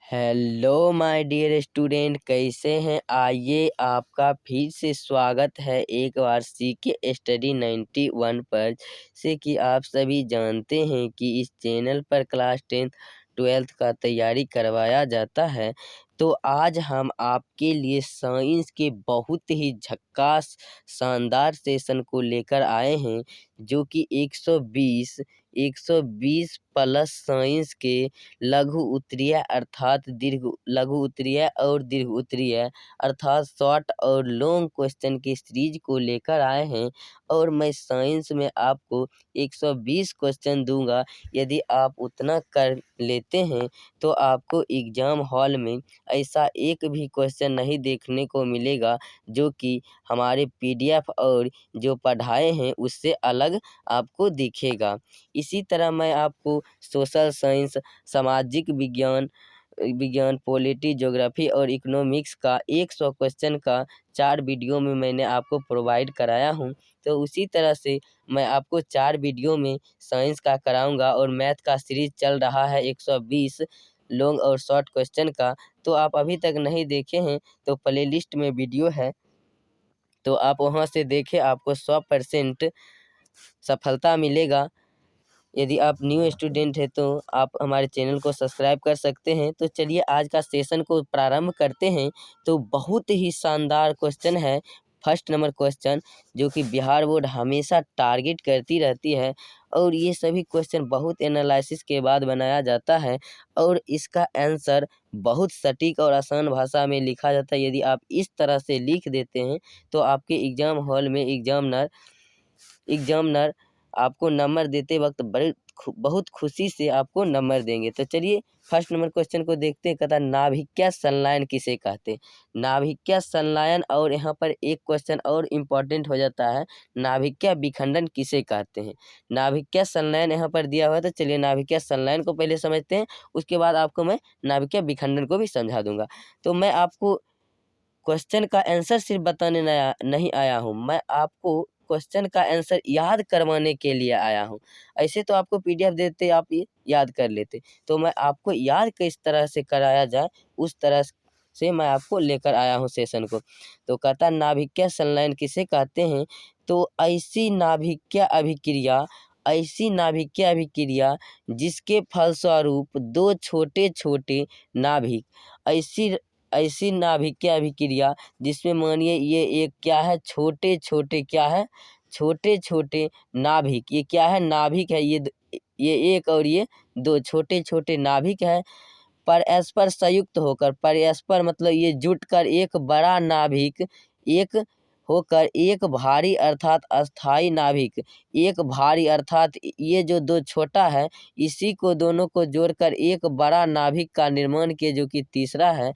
Hello my dear student, कैसे हैं। आइए, आपका फिर से स्वागत है एक बार सीके स्टडी 91 पर। से कि आप सभी जानते हैं कि इस चैनल पर क्लास 10 12th का तैयारी करवाया जाता है। तो आज हम आपके लिए साइंस के बहुत ही झक्कास शानदार सेशन को लेकर आए हैं, जो कि 120 प्लस साइंस के लघु उत्तरीय अर्थात लघु उत्तरीय और दीर्घ उत्तरीय अर्थात शॉर्ट और लॉन्ग क्वेश्चन की सीरीज को लेकर आए हैं। और मैं साइंस में आपको 120 क्वेश्चन दूंगा। यदि आप उतना कर लेते हैं तो आपको एग्ज़ाम हॉल में ऐसा एक भी क्वेश्चन नहीं देखने को मिलेगा जो कि हमारे पीडीएफ और जो पढ़ाए हैं उससे अलग आपको दिखेगा। इसी तरह मैं आपको सोशल साइंस, सामाजिक विज्ञान, पॉलिटी, ज्योग्राफी और इकोनॉमिक्स का 100 क्वेश्चन का 4 वीडियो में मैंने आपको प्रोवाइड कराया हूं। तो उसी तरह से मैं आपको 4 वीडियो में साइंस का कराऊंगा। और मैथ का सीरीज चल रहा है 120 लॉन्ग और शॉर्ट क्वेश्चन का। तो आप अभी तक नहीं देखे हैं तो प्लेलिस्ट में वीडियो है, तो आप वहां से देखें, आपको 100% सफलता मिलेगा। यदि आप न्यू स्टूडेंट हैं तो आप हमारे चैनल को सब्सक्राइब कर सकते हैं। तो चलिए आज का सेशन को प्रारंभ करते हैं। तो बहुत ही शानदार क्वेश्चन है फर्स्ट नंबर क्वेश्चन, जो कि बिहार बोर्ड हमेशा टारगेट करती रहती है। और ये सभी क्वेश्चन बहुत एनालिसिस के बाद बनाया जाता है और इसका आंसर बहुत सटीक और आसान भाषा में लिखा जाता है। यदि आप इस तरह से लिख देते हैं तो आपके एग्ज़ाम हॉल में एग्जामिनर आपको नंबर देते वक्त बहुत खुशी से आपको नंबर देंगे। तो चलिए फर्स्ट नंबर क्वेश्चन को देखते हैं। कहता है नाभिकीय संलयन किसे कहते हैं। नाभिकीय संलयन, और यहाँ पर एक क्वेश्चन और इम्पोर्टेंट हो जाता है, नाभिकीय विखंडन किसे कहते हैं। नाभिकीय संलयन यहाँ पर दिया हुआ है, तो चलिए नाभिकीय संलयन को पहले समझते हैं, उसके बाद आपको मैं नाभिकीय विखंडन को भी समझा दूंगा। तो मैं आपको क्वेश्चन का आंसर सिर्फ बताने नहीं आया हूँ, मैं आपको क्वेश्चन का आंसर याद करवाने के लिए आया हूँ। ऐसे तो आपको पीडीएफ देते आप ये याद कर लेते, तो मैं आपको याद किस तरह से कराया जाए उस तरह से मैं आपको लेकर आया हूँ सेशन को। तो कहता नाभिकीय संलयन किसे कहते हैं। तो ऐसी नाभिकीय अभिक्रिया जिसके फलस्वरूप दो छोटे छोटे नाभिक ऐसी नाभिकीय अभिक्रिया जिसमें मानिए ये एक क्या है, छोटे छोटे नाभिक, ये क्या है, नाभिक है। ये एक और ये दो छोटे छोटे नाभिक है, परस्पर संयुक्त होकर, परस्पर मतलब ये जुटकर एक बड़ा नाभिक एक होकर एक भारी अर्थात अस्थाई नाभिक, एक भारी अर्थात ये जो दो छोटा है इसी को दोनों को जोड़कर एक बड़ा नाभिक का निर्माण किए, जो कि तीसरा है,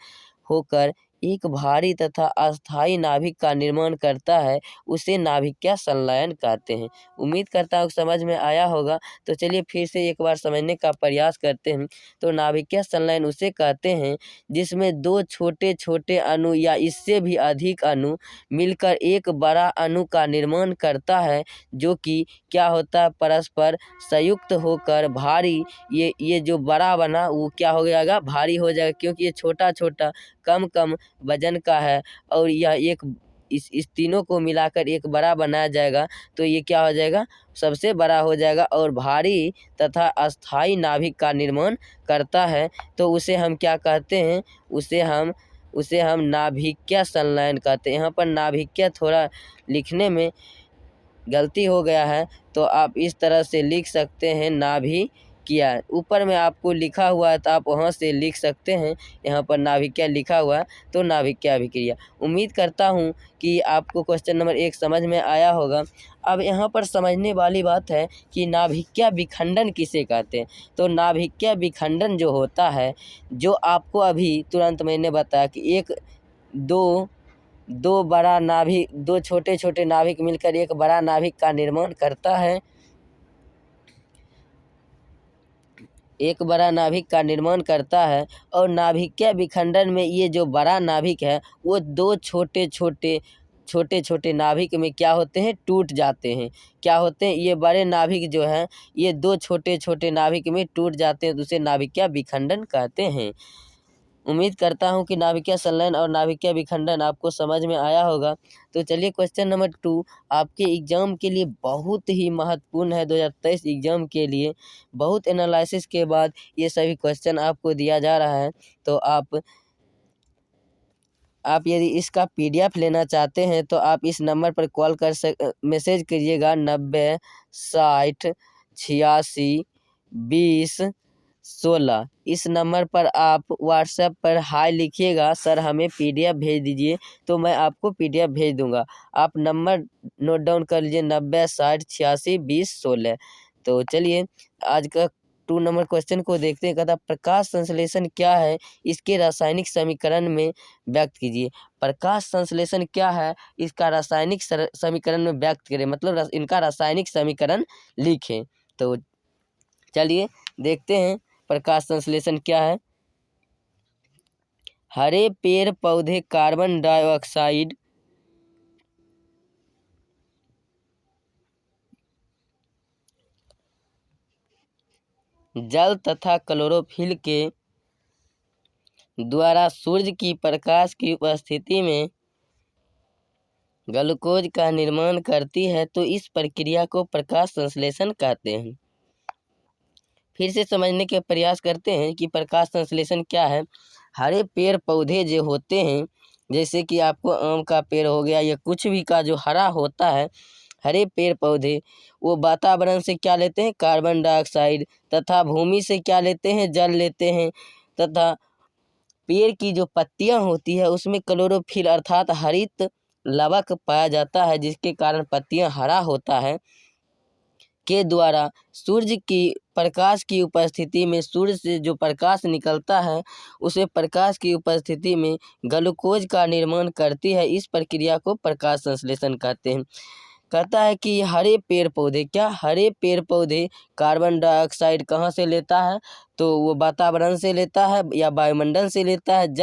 होकर एक भारी तथा अस्थाई नाभिक का निर्माण करता है, उसे नाभिकीय संलयन कहते हैं। उम्मीद करता हूँ समझ में आया होगा। तो चलिए फिर से एक बार समझने का प्रयास करते हैं। तो नाभिकीय संलयन उसे कहते हैं जिसमें दो छोटे छोटे अणु या इससे भी अधिक अणु मिलकर एक बड़ा अणु का निर्माण करता है, जो कि क्या होता है, परस्पर संयुक्त होकर भारी, ये जो बड़ा बना वो क्या हो जाएगा, भारी हो जाएगा, क्योंकि ये छोटा छोटा कम वजन का है और यह एक इस तीनों को मिलाकर एक बड़ा बनाया जाएगा, तो ये क्या हो जाएगा, सबसे बड़ा हो जाएगा और भारी तथा अस्थाई नाभिक का निर्माण करता है। तो उसे हम क्या कहते हैं, उसे हम नाभिकीय संलयन कहते हैं। यहाँ पर नाभिकीय थोड़ा लिखने में गलती हो गया है, तो आप इस तरह से लिख सकते हैं नाभिकीय। ऊपर में आपको लिखा हुआ है तो आप वहां से लिख सकते हैं, यहाँ पर नाभिकीय लिखा हुआ है तो नाभिकीय अभिक्रिया। उम्मीद करता हूं कि आपको क्वेश्चन नंबर 1 समझ में आया होगा। अब यहाँ पर समझने वाली बात है कि नाभिकीय विखंडन किसे कहते हैं। तो नाभिकीय विखंडन जो होता है, जो आपको अभी तुरंत मैंने बताया कि दो छोटे छोटे नाभिक मिलकर एक बड़ा नाभिक का निर्माण करता है, एक बड़ा नाभिक का निर्माण करता है। और नाभिकीय विखंडन में ये जो बड़ा नाभिक है वो दो छोटे छोटे नाभिक में क्या होते हैं, टूट जाते हैं। क्या होते हैं, ये बड़े नाभिक जो हैं ये दो छोटे छोटे नाभिक में टूट जाते हैं, दूसरे नाभिकीय विखंडन कहते हैं। उम्मीद करता हूँ कि नाभिकीय संलयन और नाभिकीय विखंडन आपको समझ में आया होगा। तो चलिए क्वेश्चन नंबर 2 आपके एग्ज़ाम के लिए बहुत ही महत्वपूर्ण है। 2023 एग्ज़ाम के लिए बहुत एनालिसिस के बाद ये सभी क्वेश्चन आपको दिया जा रहा है। तो आप यदि इसका PDF लेना चाहते हैं तो आप इस नंबर पर कॉल कर मैसेज करिएगा 90 60 86 20 16। इस नंबर पर आप व्हाट्सएप पर हाय लिखिएगा, सर हमें PDF भेज दीजिए, तो मैं आपको PDF भेज दूंगा। आप नंबर नोट डाउन कर लीजिए 90 60 86 20 16। तो चलिए आज का 2 नंबर क्वेश्चन को देखते हैं। कहता प्रकाश संश्लेषण क्या है, इसके रासायनिक समीकरण में व्यक्त कीजिए। प्रकाश संश्लेषण क्या है, इसका रासायनिक समीकरण में व्यक्त करें, मतलब इनका रासायनिक समीकरण लिखें। तो चलिए देखते हैं प्रकाश संश्लेषण क्या है। हरे पेड़ पौधे कार्बन डाइऑक्साइड जल तथा क्लोरोफिल के द्वारा सूर्य की प्रकाश की उपस्थिति में ग्लूकोज का निर्माण करती है, तो इस प्रक्रिया को प्रकाश संश्लेषण कहते हैं। फिर से समझने के प्रयास करते हैं कि प्रकाश संश्लेषण क्या है। हरे पेड़ पौधे जो होते हैं, जैसे कि आपको आम का पेड़ हो गया या कुछ भी का जो हरा होता है, हरे पेड़ पौधे वो वातावरण से क्या लेते हैं, कार्बन डाइऑक्साइड, तथा भूमि से क्या लेते हैं, जल लेते हैं, तथा पेड़ की जो पत्तियां होती है उसमें क्लोरोफिल अर्थात हरित लवक पाया जाता है, जिसके कारण पत्तियां हरा होता है, के द्वारा सूर्य की प्रकाश की उपस्थिति में, सूर्य से जो प्रकाश निकलता है उसे प्रकाश की उपस्थिति में ग्लूकोज का निर्माण करती है। इस प्रक्रिया को प्रकाश संश्लेषण कहते हैं। कहता है कि हरे पेड़ पौधे हरे पेड़ पौधे कार्बन डाइऑक्साइड कहाँ से लेता है, तो वो वातावरण से लेता है या वायुमंडल से लेता है,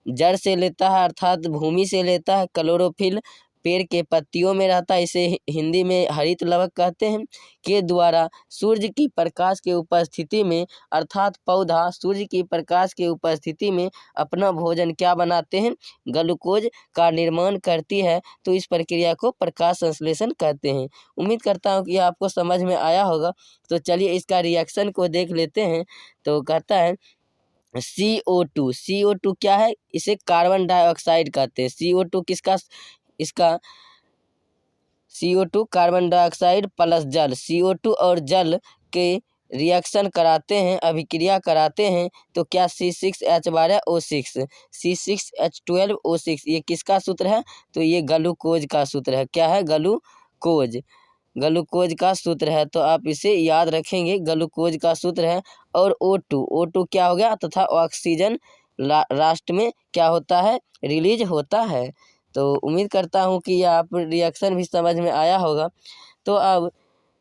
जड़ से लेता है अर्थात भूमि से लेता है, क्लोरोफिल पेड़ के पत्तियों में रहता है, इसे हिंदी में हरित लवक कहते हैं, के द्वारा सूर्य की प्रकाश के उपस्थिति में अर्थात पौधा सूर्य की प्रकाश के उपस्थिति में अपना भोजन क्या बनाते हैं, ग्लूकोज का निर्माण करती है। तो इस प्रक्रिया को प्रकाश संश्लेषण कहते हैं। उम्मीद करता हूँ कि आपको समझ में आया होगा। तो चलिए इसका रिएक्शन को देख लेते हैं। तो कहता है CO2 क्या है, इसे कार्बन डाइऑक्साइड कहते हैं। CO2 किसका, इसका CO2 कार्बन डाइऑक्साइड प्लस जल, CO2 और जल के रिएक्शन कराते हैं, अभिक्रिया कराते हैं, तो क्या C6H12O6 C6H12O6 ये किसका सूत्र है, तो ये ग्लूकोज का सूत्र है। क्या है, ग्लूकोज का सूत्र है। तो आप इसे याद रखेंगे, ग्लूकोज का सूत्र है। और O2 क्या हो गया, तथा ऑक्सीजन लास्ट में क्या होता है, रिलीज होता है। तो उम्मीद करता हूँ कि आप रिएक्शन भी समझ में आया होगा। तो अब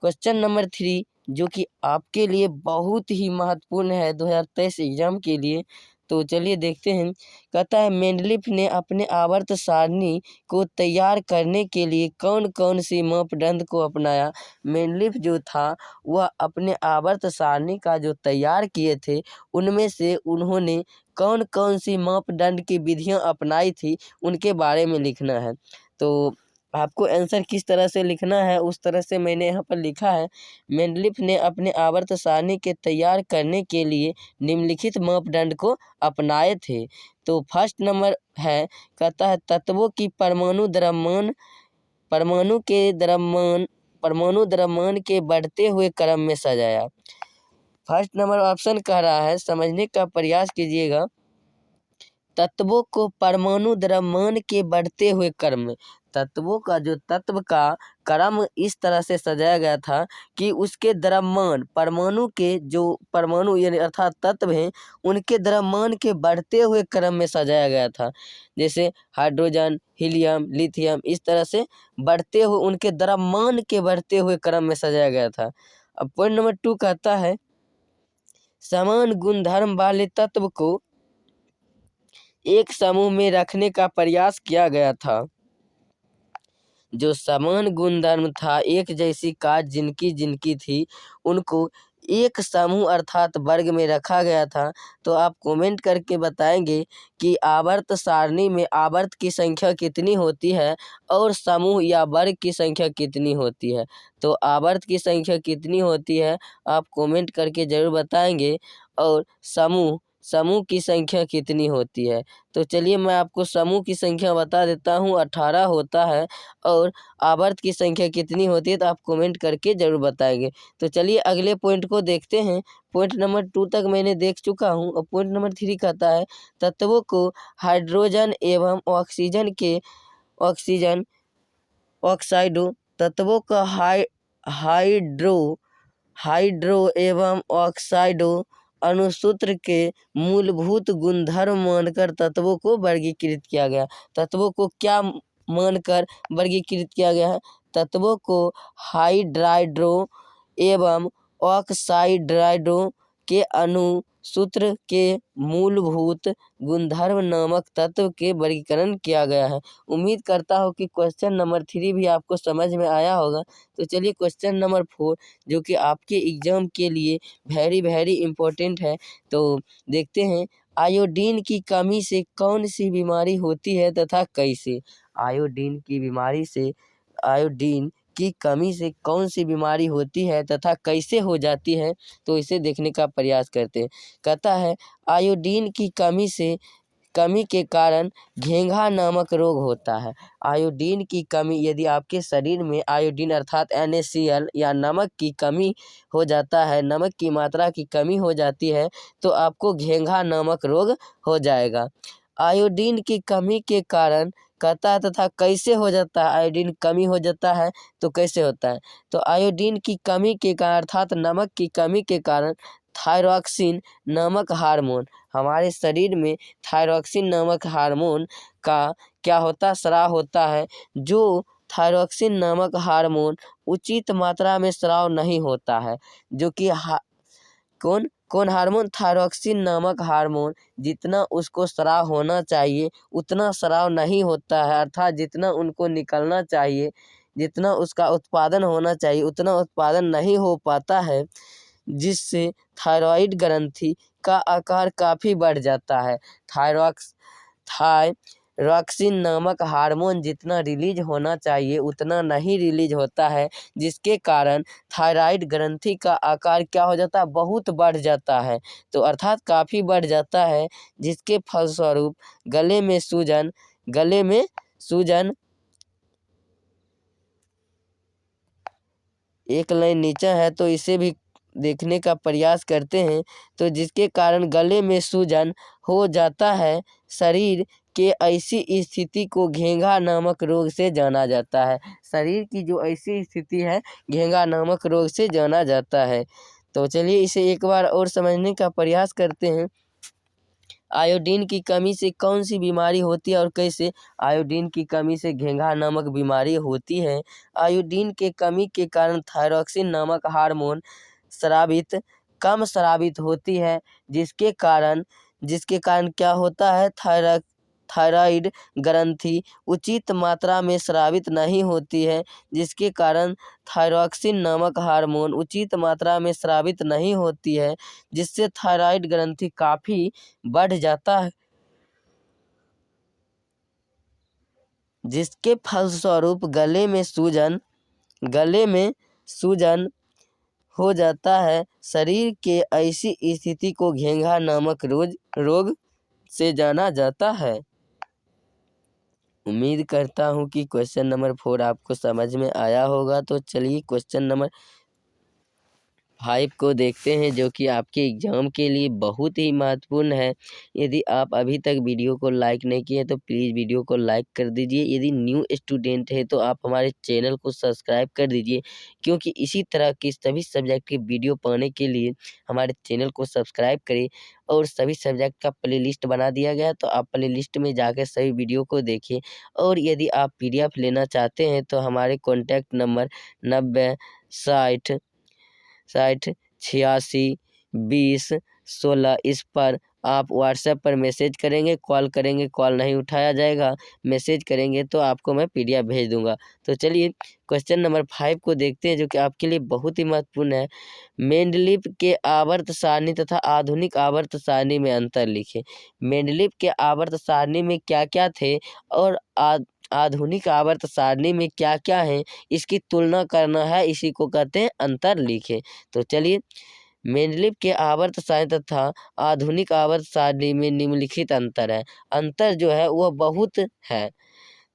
क्वेश्चन नंबर 3 जो कि आपके लिए बहुत ही महत्वपूर्ण है 2023 एग्जाम के लिए। तो चलिए देखते हैं। कहता है मेंडलीफ ने अपने आवर्त सारणी को तैयार करने के लिए कौन कौन सी मापदंड को अपनाया। मेंडलीफ जो था वह अपने आवर्त सारणी का जो तैयार किए थे उनमें से उन्होंने कौन कौन सी मापदंड की विधियां अपनाई थी उनके बारे में लिखना है। तो आपको आंसर किस तरह से लिखना है उस तरह से मैंने यहाँ पर लिखा है। मेंडलीफ ने अपने आवर्त सारणी के तैयार करने के लिए निम्नलिखित मापदंड को अपनाए थे। तो फर्स्ट नंबर है, कहता है तत्वों की परमाणु द्रव्यमान के बढ़ते हुए क्रम में सजाया। फर्स्ट नंबर ऑप्शन कह रहा है, समझने का प्रयास कीजिएगा। तत्वों को परमाणु द्रव्यमान के बढ़ते हुए क्रम में, तत्वों का जो तत्व का क्रम इस तरह से सजाया गया था कि उसके द्रव्यमान, परमाणु के जो परमाणु यानी अर्थात तत्व हैं उनके द्रव्यमान के बढ़ते हुए क्रम में सजाया गया था। जैसे हाइड्रोजन, हीलियम, लिथियम, इस तरह से बढ़ते हुए उनके द्रव्यमान के बढ़ते हुए क्रम में सजाया गया था। अब पॉइंट नंबर 2 कहता है समान गुणधर्म वाले तत्व को एक समूह में रखने का प्रयास किया गया था। जो समान गुणधर्म था, एक जैसी काज जिनकी थी, उनको एक समूह अर्थात वर्ग में रखा गया था, तो आप कमेंट करके बताएंगे कि आवर्त सारणी में आवर्त की संख्या कितनी होती है और समूह या वर्ग की संख्या कितनी होती है। तो आवर्त की संख्या कितनी होती है आप कमेंट करके ज़रूर बताएंगे, और समूह की संख्या कितनी होती है। तो चलिए मैं आपको समूह की संख्या बता देता हूँ, 18 होता है, और आवर्त की संख्या कितनी होती है तो आप कमेंट करके ज़रूर बताएंगे। तो चलिए अगले पॉइंट को देखते हैं। पॉइंट नंबर 2 तक मैंने देख चुका हूँ, और पॉइंट नंबर 3 कहता है तत्वों को हाइड्रोजन एवं ऑक्सीजन ऑक्साइडों तत्वों का हाइड्रो एवं ऑक्साइडों अणुसूत्र के मूलभूत गुणधर्म मानकर तत्वों को वर्गीकृत किया गया। तत्वों को क्या मानकर वर्गीकृत किया गया है? तत्वों को हाइड्राइड्रो एवं ऑक्साइड्राइडों के अणुसूत्र के मूलभूत गुणधर्म नामक तत्व के वर्गीकरण किया गया है। उम्मीद करता हूँ कि क्वेश्चन नंबर 3 भी आपको समझ में आया होगा। तो चलिए क्वेश्चन नंबर 4, जो कि आपके एग्जाम के लिए वेरी इम्पोर्टेंट है, तो देखते हैं। आयोडीन की कमी से कौन सी बीमारी होती है तथा कैसे? आयोडीन की कमी से कौन सी बीमारी होती है तथा कैसे हो जाती है, तो इसे देखने का प्रयास करते हैं। कहता है आयोडीन की कमी के कारण घेंघा नामक रोग होता है। आयोडीन की कमी, यदि आपके शरीर में आयोडीन अर्थात NaCl या नमक की कमी हो जाता है, नमक की मात्रा की कमी हो जाती है, तो आपको घेंघा नामक रोग हो जाएगा। आयोडीन की कमी के कारण कहता है तथा कैसे हो जाता है। आयोडीन कमी हो जाता है तो कैसे होता है? तो आयोडीन की कमी के कारण अर्थात नमक की कमी के कारण थायरॉक्सिन नामक हार्मोन, हमारे शरीर में थायरॉक्सिन नामक हार्मोन का क्या होता है? स्राव होता है। जो थायरॉक्सिन नामक हार्मोन उचित मात्रा में स्राव नहीं होता है, जो कि कौन हार्मोन? थायरॉक्सिन नामक हार्मोन जितना उसको स्राव होना चाहिए उतना स्राव नहीं होता है, अर्थात जितना उनको निकलना चाहिए, जितना उसका उत्पादन होना चाहिए उतना उत्पादन नहीं हो पाता है, जिससे थायराइड ग्रंथि का आकार काफ़ी बढ़ जाता है। थायरॉक्सिन नामक हार्मोन जितना रिलीज होना चाहिए उतना नहीं रिलीज होता है, जिसके कारण थायराइड ग्रंथि का आकार क्या हो जाता है? बहुत बढ़ जाता है। तो अर्थात काफ़ी बढ़ जाता है, जिसके फलस्वरूप गले में सूजन एक लाइन नीचा है तो इसे भी देखने का प्रयास करते हैं। तो जिसके कारण गले में सूजन हो जाता है, शरीर के ऐसी स्थिति को घेंघा नामक रोग से जाना जाता है। शरीर की जो ऐसी स्थिति है घेंघा नामक रोग से जाना जाता है। तो चलिए इसे एक बार और समझने का प्रयास करते हैं। आयोडीन की कमी से कौन सी बीमारी होती है और कैसे? आयोडीन की कमी से घेंघा नामक बीमारी होती है। आयोडीन के कमी के कारण थायरॉक्सिन नामक हार्मोन कम स्रावित होती है, जिसके कारण क्या होता है? थायराइड ग्रंथि उचित मात्रा में स्रावित नहीं होती है, जिसके कारण थायरॉक्सिन नामक हार्मोन उचित मात्रा में स्रावित नहीं होती है, जिससे थायराइड ग्रंथि काफ़ी बढ़ जाता है, जिसके फलस्वरूप गले में सूजन हो जाता है। शरीर के ऐसी स्थिति को घेंघा नामक रोग से जाना जाता है। उम्मीद करता हूँ कि क्वेश्चन नंबर 4 आपको समझ में आया होगा। तो चलिए क्वेश्चन नंबर 5 को देखते हैं, जो कि आपके एग्ज़ाम के लिए बहुत ही महत्वपूर्ण है। यदि आप अभी तक वीडियो को लाइक नहीं किए तो प्लीज़ वीडियो को लाइक कर दीजिए। यदि न्यू स्टूडेंट है तो आप हमारे चैनल को सब्सक्राइब कर दीजिए, क्योंकि इसी तरह की सभी सब्जेक्ट की वीडियो पाने के लिए हमारे चैनल को सब्सक्राइब करें। और सभी सब्जेक्ट का प्लेलिस्ट बना दिया गया है, तो आप प्लेलिस्ट में जाकर सभी वीडियो को देखिए। और यदि आप PDF लेना चाहते हैं तो हमारे कॉन्टैक्ट नंबर 90 60 86 20 16 इस पर आप व्हाट्सएप पर मैसेज करेंगे, कॉल करेंगे, कॉल नहीं उठाया जाएगा, मैसेज करेंगे तो आपको मैं पीडीएफ भेज दूंगा। तो चलिए क्वेश्चन नंबर 5 को देखते हैं, जो कि आपके लिए बहुत ही महत्वपूर्ण है। मेंडलीव के आवर्त सारणी तथा आधुनिक आवर्त सारणी में अंतर लिखें। मेंडलीव के आवर्त सारणी में क्या क्या थे और आधुनिक आवर्त सारणी में क्या क्या है, इसकी तुलना करना है, इसी को कहते हैं अंतर लिखें। तो चलिए, मेंडलीव के आवर्त सारणी तथा आधुनिक आवर्त सारणी में निम्नलिखित अंतर है। अंतर जो है वह बहुत है,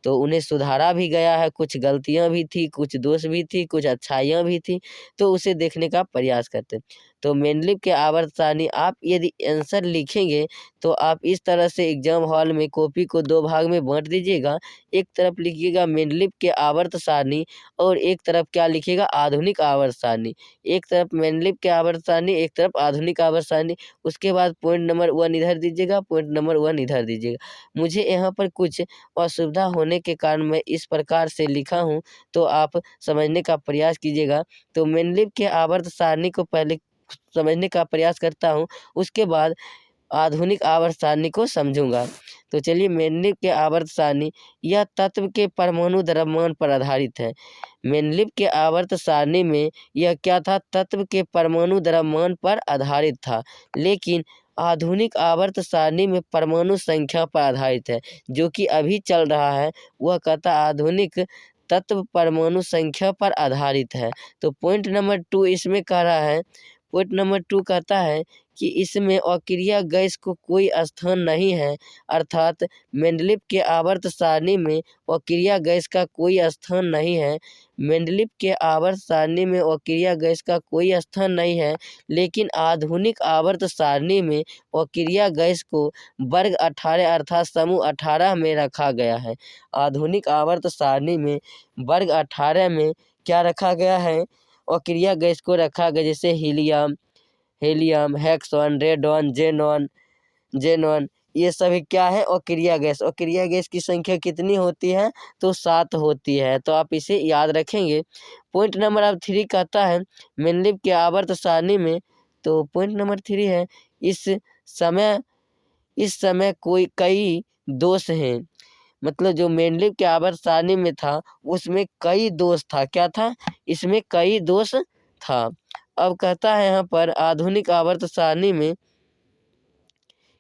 तो उन्हें सुधारा भी गया है, कुछ गलतियां भी थी, कुछ दोष भी थी, कुछ अच्छाइयां भी थी, तो उसे देखने का प्रयास करते हैं। तो मेंडलीव के आवर्त सारणी, आप यदि आंसर लिखेंगे तो आप इस तरह से एग्जाम हॉल में कॉपी को 2 भाग में बांट दीजिएगा। एक तरफ लिखिएगा मेंडलीव के आवर्त सारणी और एक तरफ क्या लिखिएगा, आधुनिक आवर्त सारणी। एक तरफ मेंडलीव के आवर्त सारणी, एक तरफ आधुनिक आवर्त सारणी। उसके बाद पॉइंट नंबर 1 इधर दीजिएगा, पॉइंट नंबर 1 इधर दीजिएगा। मुझे यहाँ पर कुछ असुविधा होने के कारण मैं इस प्रकार से लिखा हूँ, तो आप समझने का प्रयास कीजिएगा। तो मेंडलीव के आवर्त सारणी को पहले समझने का प्रयास करता हूँ, उसके बाद आधुनिक आवर्त सारणी को समझूंगा। तो चलिए, मेंडलीव के आवर्त सारणी, यह तत्व के परमाणु द्रव्यमान पर आधारित है। मेंडलीव के आवर्त सारणी में यह क्या था, तत्व के परमाणु द्रव्यमान पर आधारित था, लेकिन आधुनिक आवर्त सारणी में परमाणु संख्या पर आधारित है। जो कि अभी चल रहा है वह कहता आधुनिक तत्व परमाणु संख्या पर आधारित है। तो पॉइंट नंबर 2 इसमें कह रहा है, पॉइंट नंबर 2 कहता है कि इसमें अक्रिय गैस को कोई स्थान नहीं है, अर्थात मेंडलीव के आवर्त सारणी में अक्रिय गैस का कोई स्थान नहीं है। मेंडलीव के आवर्त सारणी में अक्रिय गैस का कोई स्थान नहीं है, लेकिन आधुनिक आवर्त सारणी में अक्रिय गैस को वर्ग 18 अर्थात समूह 18 में रखा गया है। आधुनिक आवर्त सारणी में वर्ग 18 में क्या रखा गया है, अक्रिय गैस को रखा गया, जैसे हीलियम, हेक्सॉन, रेडॉन, जेनॉन, ये सभी क्या है, अक्रिय गैस। अक्रिय गैस की संख्या कितनी होती है, तो 7 होती है, तो आप इसे याद रखेंगे। पॉइंट नंबर अब 3 कहता है मेंडलीव के आवर्त सारणी में, तो पॉइंट नंबर 3 है, इस समय कोई कई दोष हैं। मतलब जो मेंडलीव के आवर्त सारणी में था उसमें कई दोष था, क्या था, इसमें कई दोष था। अब कहता है यहाँ पर आधुनिक आवर्त सारणी में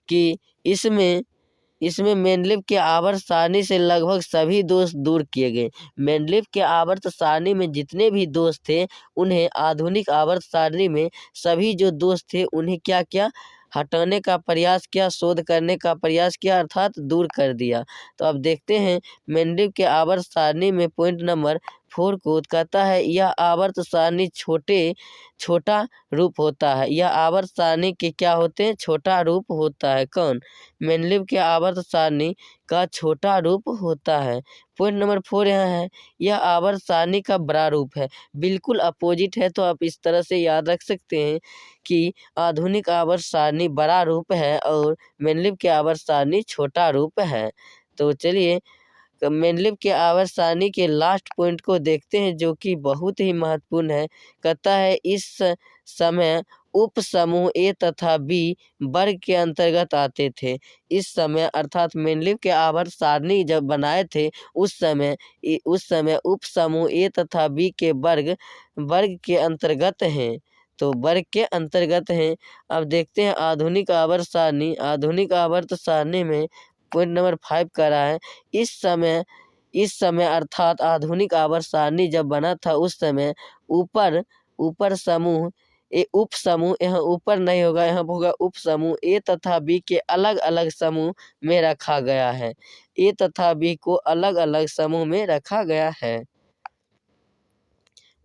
कि इसमें मेंडलीव के आवर्त सारणी से लगभग सभी दोष दूर किए गए। मेंडलीव के आवर्त सारणी में जितने भी दोष थे उन्हें आधुनिक आवर्त सारणी में सभी जो दोष थे उन्हें क्या किया, हटाने का प्रयास किया, शोध करने का प्रयास किया, अर्थात दूर कर दिया। तो अब देखते हैं मेंडलीव के आवर्त सारणी में पॉइंट नंबर 4 को कहता है, यह आवर्त सारणी छोटा रूप होता है। यह आवर्त सारणी के क्या होते हैं, छोटा रूप होता है। कौन, मेंडलीव के आवर्त सारणी का छोटा रूप होता है। पॉइंट नंबर 4 यहाँ है, यह आवर्त सारणी का बड़ा रूप है। बिल्कुल अपोजिट है, तो आप इस तरह से याद रख सकते हैं कि आधुनिक आवर्त सारणी बड़ा रूप है और मेंडलीव के आवर्त सारणी छोटा रूप है। तो चलिए, मेंडलीव के आवर्त सारणी के लास्ट पॉइंट को देखते हैं, जो कि बहुत ही महत्वपूर्ण है। कहता है, इस समय उप समूह ए तथा बी वर्ग के अंतर्गत आते थे। इस समय अर्थात मेंडलीव के आवर्त सारणी जब बनाए थे उस समय उप समूह ए तथा बी के वर्ग के अंतर्गत हैं, तो वर्ग के अंतर्गत हैं। अब देखते हैं आधुनिक आवर्त सारणी में पॉइंट नंबर 5 कर रहा है, इस समय अर्थात आधुनिक आवर्त सारणी जब बना था उस समय ऊपर समूह उप समूह, यहाँ ऊपर नहीं होगा, यहाँ होगा उप समूह ए तथा बी के अलग अलग समूह में रखा गया है। ए तथा बी को अलग अलग समूह में रखा गया है।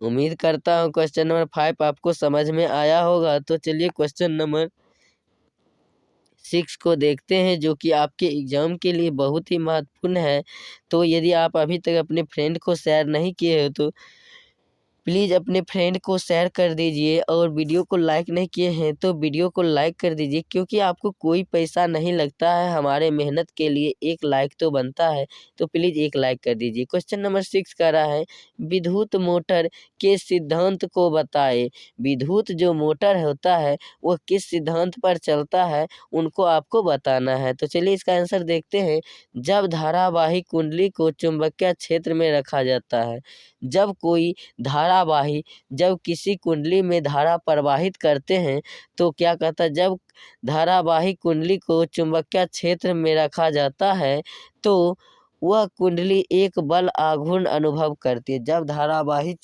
उम्मीद करता हूँ क्वेश्चन नंबर 5 आपको समझ में आया होगा। तो चलिए क्वेश्चन नंबर 6 को देखते हैं, जो कि आपके एग्जाम के लिए बहुत ही महत्वपूर्ण है। तो यदि आप अभी तक अपने फ्रेंड को शेयर नहीं किए हो तो प्लीज़ अपने फ्रेंड को शेयर कर दीजिए और वीडियो को लाइक नहीं किए हैं तो वीडियो को लाइक कर दीजिए, क्योंकि आपको कोई पैसा नहीं लगता है, हमारे मेहनत के लिए एक लाइक तो बनता है, तो प्लीज़ एक लाइक कर दीजिए। क्वेश्चन नंबर 6 कह रहा है विद्युत मोटर के सिद्धांत को बताए। विद्युत जो मोटर होता है वह किस सिद्धांत पर चलता है उनको आपको बताना है। तो चलिए इसका आंसर देखते हैं। जब धारावाही कुंडली को चुंबकीय क्षेत्र में रखा जाता है, जब किसी कुंडली में धारा प्रवाहित करते हैं तो क्या कहता है, जब धारावाही कुंडली को चुंबकीय क्षेत्र में रखा जाता है तो वह कुंडली एक बल आघूर्ण अनुभव करती है। जब धारावाही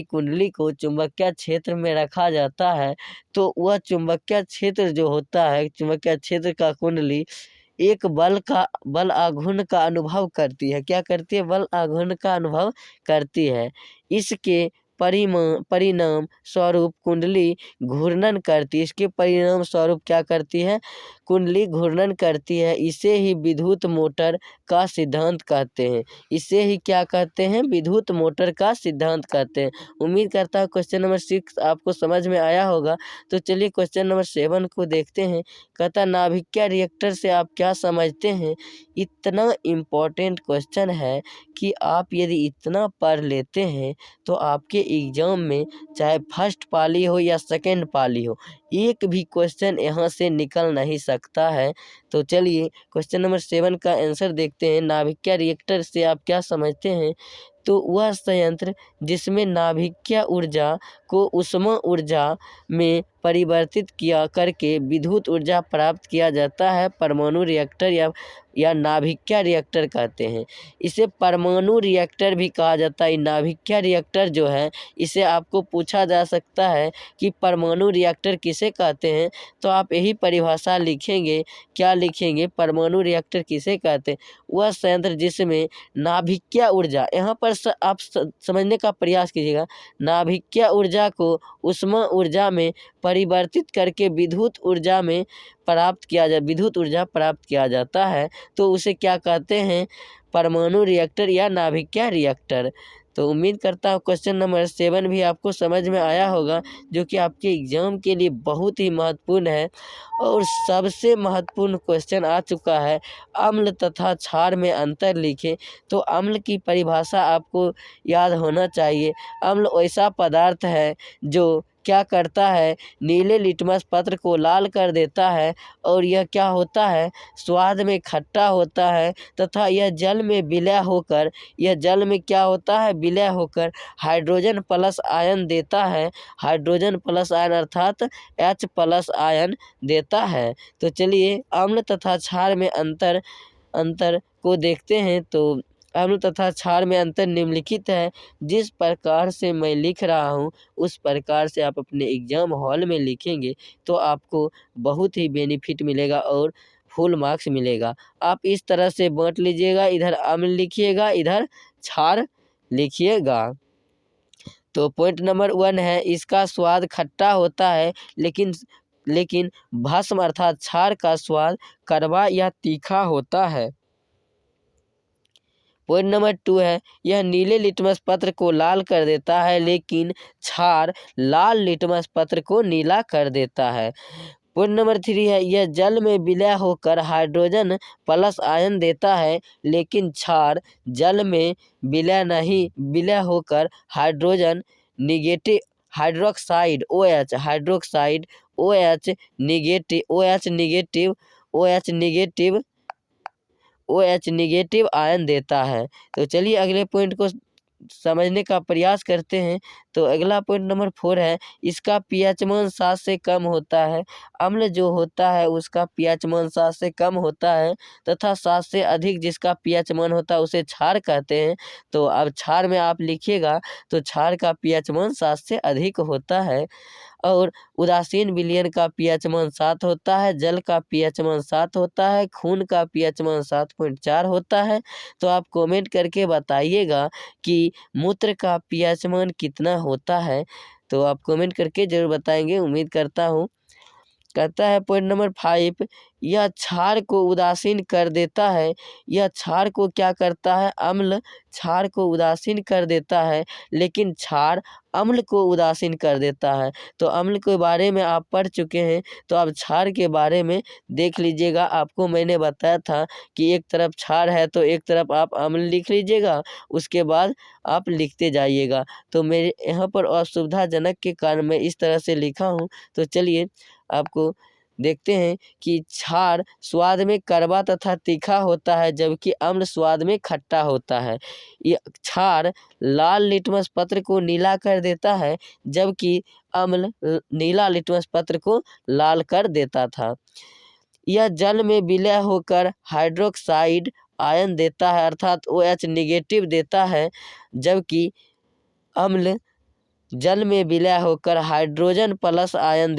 कुंडली को चुंबकीय क्षेत्र में रखा जाता है तो वह चुंबकीय क्षेत्र जो होता है, चुंबकीय क्षेत्र का कुंडली एक बल आघूर्ण का अनुभव करती है। क्या करती है? बल आघूर्ण का अनुभव करती है। इसके परिणाम स्वरूप कुंडली घूर्णन करती है। इसके परिणाम स्वरूप क्या करती है? कुंडली घूर्णन करती है। इसे ही विद्युत मोटर का सिद्धांत कहते हैं। इसे ही क्या कहते हैं? विद्युत मोटर का सिद्धांत कहते हैं। उम्मीद करता हूँ क्वेश्चन नंबर 6 आपको समझ में आया होगा। तो चलिए क्वेश्चन नंबर 7 को देखते हैं। कहता नाभिकीय रिएक्टर से आप क्या समझते हैं? इतना इम्पोर्टेंट क्वेश्चन है कि आप यदि इतना पढ़ लेते हैं तो आपके एग्जाम में चाहे फर्स्ट पाली हो या सेकंड पाली हो, एक भी क्वेश्चन यहाँ से निकल नहीं सकता है। तो चलिए क्वेश्चन नंबर 7 का आंसर देखते हैं। नाभिकीय रिएक्टर से आप क्या समझते हैं? तो वह संयंत्र जिसमें नाभिकीय ऊर्जा को ऊष्मा ऊर्जा में परिवर्तित किया करके विद्युत ऊर्जा प्राप्त किया जाता है, परमाणु रिएक्टर या नाभिकीय रिएक्टर कहते हैं। इसे परमाणु रिएक्टर भी कहा जाता है। नाभिकीय रिएक्टर जो है इसे आपको पूछा जा सकता है कि परमाणु रिएक्टर किसे कहते हैं, तो आप यही परिभाषा लिखेंगे। क्या लिखेंगे? परमाणु रिएक्टर किसे कहते हैं? वह संयंत्र जिसमें नाभिकीय ऊर्जा, यहाँ पर आप समझने का प्रयास कीजिएगा, नाभिकीय ऊर्जा को ऊष्मा ऊर्जा में परिवर्तित करके विद्युत ऊर्जा प्राप्त किया जाता है, तो उसे क्या कहते हैं? परमाणु रिएक्टर या नाभिकीय रिएक्टर। तो उम्मीद करता हूँ क्वेश्चन नंबर 7 भी आपको समझ में आया होगा, जो कि आपके एग्जाम के लिए बहुत ही महत्वपूर्ण है। और सबसे महत्वपूर्ण क्वेश्चन आ चुका है, अम्ल तथा क्षार में अंतर लिखें। तो अम्ल की परिभाषा आपको याद होना चाहिए। अम्ल ऐसा पदार्थ है जो क्या करता है? नीले लिटमस पत्र को लाल कर देता है, और यह क्या होता है? स्वाद में खट्टा होता है, तथा यह जल में विलय होकर हाइड्रोजन प्लस आयन देता है। हाइड्रोजन प्लस आयन अर्थात H प्लस आयन देता है। तो चलिए अम्ल तथा क्षार में अंतर को देखते हैं। तो अम्ल तथा क्षार में अंतर निम्नलिखित है। जिस प्रकार से मैं लिख रहा हूँ उस प्रकार से आप अपने एग्जाम हॉल में लिखेंगे तो आपको बहुत ही बेनिफिट मिलेगा और फुल मार्क्स मिलेगा। आप इस तरह से बांट लीजिएगा, इधर अम्ल लिखिएगा, इधर क्षार लिखिएगा। तो पॉइंट नंबर 1 है, इसका स्वाद खट्टा होता है, लेकिन भस्म अर्थात क्षार का स्वाद कड़वा या तीखा होता है। पॉइंट नंबर 2 है, यह नीले लिटमस पत्र को लाल कर देता है, लेकिन क्षार लाल लिटमस पत्र को नीला कर देता है। पॉइंट नंबर 3 है, यह जल में विलय होकर हाइड्रोजन प्लस आयन देता है, लेकिन क्षार जल में विलय होकर hydrogen negative hydroxide OH negative ion देता है। तो चलिए अगले पॉइंट को समझने का प्रयास करते हैं। तो अगला पॉइंट नंबर 4 है, इसका pH मान 7 से कम होता है। अम्ल जो होता है उसका pH मान 7 से कम होता है, तथा 7 से अधिक जिसका pH मान होता है उसे क्षार कहते हैं। तो अब क्षार में आप लिखिएगा, तो क्षार का pH मान 7 से अधिक होता है। और उदासीन विलयन का pH मान 7 होता है, जल का pH मान 7 होता है, खून का pH मान 7.4 होता है। तो आप कमेंट करके बताइएगा कि मूत्र का pH मान कितना होता है। तो आप कमेंट करके ज़रूर बताएंगे। उम्मीद करता हूँ कहता है पॉइंट नंबर 5, यह क्षार को उदासीन कर देता है। यह क्षार को क्या करता है? अम्ल क्षार को उदासीन कर देता है, लेकिन क्षार अम्ल को उदासीन कर देता है। तो अम्ल के बारे में आप पढ़ चुके हैं, तो अब क्षार के बारे में देख लीजिएगा। आपको मैंने बताया था कि एक तरफ क्षार है तो एक तरफ आप अम्ल लिख लीजिएगा, उसके बाद आप लिखते जाइएगा। तो मेरे यहाँ पर असुविधाजनक के कारण मैं इस तरह से लिखा हूँ। तो चलिए आपको देखते हैं कि क्षार स्वाद में कड़वा तथा तीखा होता है, जबकि अम्ल स्वाद में खट्टा होता है। यह क्षार लाल लिटमस पत्र को नीला कर देता है, जबकि अम्ल नीला लिटमस पत्र को लाल कर देता था। यह जल में विलय होकर हाइड्रोक्साइड आयन देता है, अर्थात OH निगेटिव देता है, जबकि अम्ल जल में विलय होकर हाइड्रोजन प्लस आयन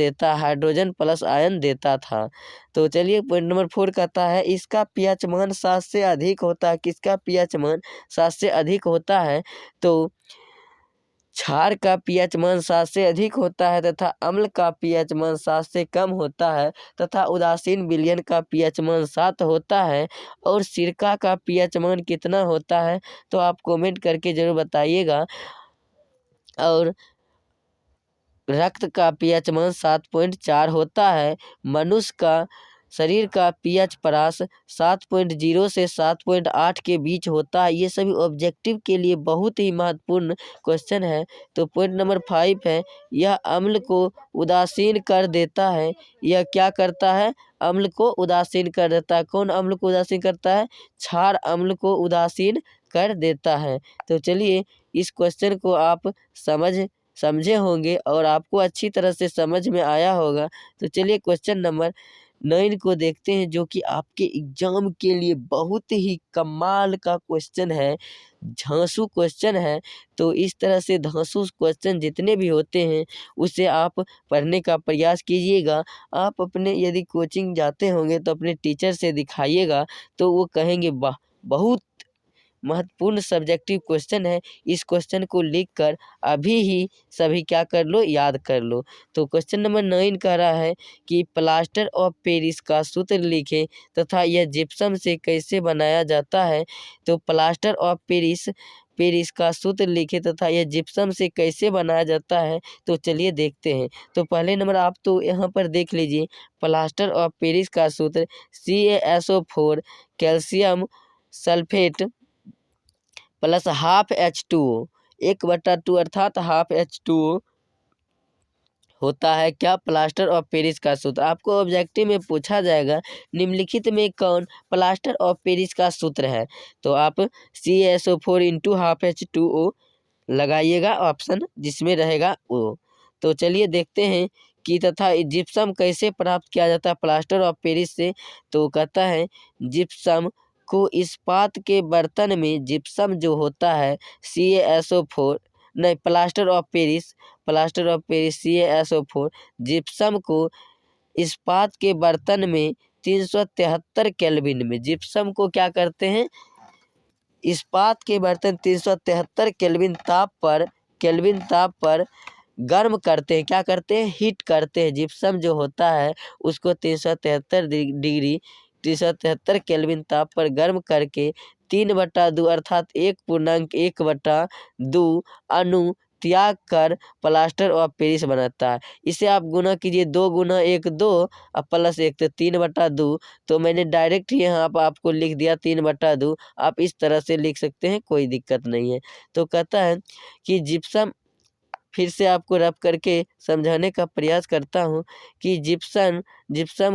देता था। तो चलिए पॉइंट नंबर 4 कहता है इसका pH मान 7 से अधिक होता है। किसका pH मान 7 से अधिक होता है? तो क्षार का pH मान 7 से अधिक होता है तथा अम्ल का pH मान 7 से कम होता है तथा उदासीन विलयन का pH मान 7 होता है। और सिरका का pH मान कितना होता है? तो आप कमेंट करके जरूर बताइएगा। और रक्त का pH मान 7.4 होता है। मनुष्य का शरीर का pH परास 7.0 से 7.8 के बीच होता है। ये सभी ऑब्जेक्टिव के लिए बहुत ही महत्वपूर्ण क्वेश्चन है। तो पॉइंट नंबर 5 है, यह अम्ल को उदासीन कर देता है। यह क्या करता है? अम्ल को उदासीन कर देता है। कौन अम्ल को उदासीन करता है? क्षार अम्ल को उदासीन कर देता है। तो चलिए इस क्वेश्चन को आप समझे होंगे और आपको अच्छी तरह से समझ में आया होगा। तो चलिए क्वेश्चन नंबर 9 को देखते हैं, जो कि आपके एग्जाम के लिए बहुत ही कमाल का क्वेश्चन है, धांसू क्वेश्चन है। तो इस तरह से धांसू क्वेश्चन जितने भी होते हैं उसे आप पढ़ने का प्रयास कीजिएगा। आप अपने यदि कोचिंग जाते होंगे तो अपने टीचर से दिखाइएगा, तो वो कहेंगे वाह बहुत महत्वपूर्ण सब्जेक्टिव क्वेश्चन है। इस क्वेश्चन को लिखकर अभी ही सभी क्या कर लो? याद कर लो। तो क्वेश्चन नंबर 9 कह रहा है कि प्लास्टर ऑफ पेरिस का सूत्र लिखें तथा यह जिप्सम से कैसे बनाया जाता है। तो प्लास्टर ऑफ पेरिस का सूत्र लिखे तथा यह जिप्सम से कैसे बनाया जाता है। तो चलिए देखते हैं। तो पहले नंबर आप तो यहाँ पर देख लीजिए, प्लास्टर ऑफ पेरिस का सूत्र CaSO4 calcium sulphate plus half H2O 1/2 अर्थात हाफ H2O होता है। क्या? प्लास्टर ऑफ पेरिस का सूत्र। आपको ऑब्जेक्टिव में पूछा जाएगा निम्नलिखित में कौन प्लास्टर ऑफ पेरिस का सूत्र है। तो आप CaSO4 इंटू हाफ H2O लगाइएगा ऑप्शन जिसमें रहेगा वो। तो चलिए देखते हैं कि तथा जिप्सम कैसे प्राप्त किया जाता है प्लास्टर ऑफ पेरिस से। तो कहता है जिप्सम को इस्पात के बर्तन में जिप्सम जो होता है CaSO4 नहीं plaster of Paris CaSO4 gypsum को इस्पात के बर्तन में 373 केल्विन में जिप्सम को क्या करते हैं? इस्पात के बर्तन 373 केल्विन ताप पर गर्म करते हैं। क्या करते हैं? हीट करते हैं। जिप्सम जो होता है उसको 373 केल्विन ताप पर गर्म करके 3/2 अर्थात 1.1/2 अणु त्याग कर प्लास्टर ऑफ पेरिस बनाता है। इसे आप गुना कीजिए, 2 गुना 1 2 और प्लस 1 तो 3/2। तो मैंने डायरेक्ट यहाँ पर आपको लिख दिया 3/2। आप इस तरह से लिख सकते हैं, कोई दिक्कत नहीं है। तो कहता है कि जिप्सम, फिर से आपको रब करके समझाने का प्रयास करता हूँ कि जिप्सम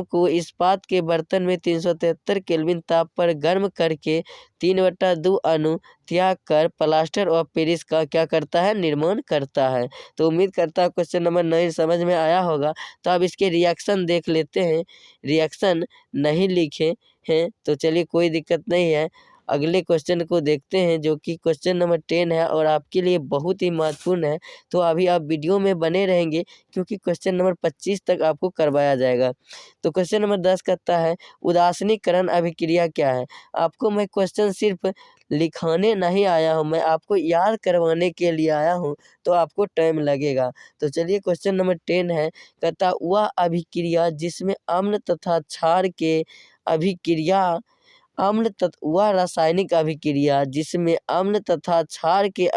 को इस्पात के बर्तन में 373 केल्विन ताप पर गर्म करके 3/2 अणु त्याग कर प्लास्टर ऑफ पेरिस का क्या करता है? निर्माण करता है। तो उम्मीद करता हूँ क्वेश्चन नंबर 9 समझ में आया होगा। तो अब इसके रिएक्शन देख लेते हैं। रिएक्शन नहीं लिखे हैं तो चलिए कोई दिक्कत नहीं है। अगले क्वेश्चन को देखते हैं, जो कि क्वेश्चन नंबर 10 है और आपके लिए बहुत ही महत्वपूर्ण है। तो अभी आप वीडियो में बने रहेंगे क्योंकि क्वेश्चन नंबर 25 तक आपको करवाया जाएगा। तो क्वेश्चन नंबर 10 कहता है उदासीनीकरण अभिक्रिया क्या है। आपको मैं क्वेश्चन सिर्फ लिखाने नहीं आया हूँ, मैं आपको याद करवाने के लिए आया हूँ, तो आपको टाइम लगेगा। तो चलिए क्वेश्चन नंबर 10 है, कहता वह अभिक्रिया जिसमें अम्ल तथा क्षार के अभिक्रिया वह रासायनिक अभिक्रिया जिसमें अम्ल तथा क्षार के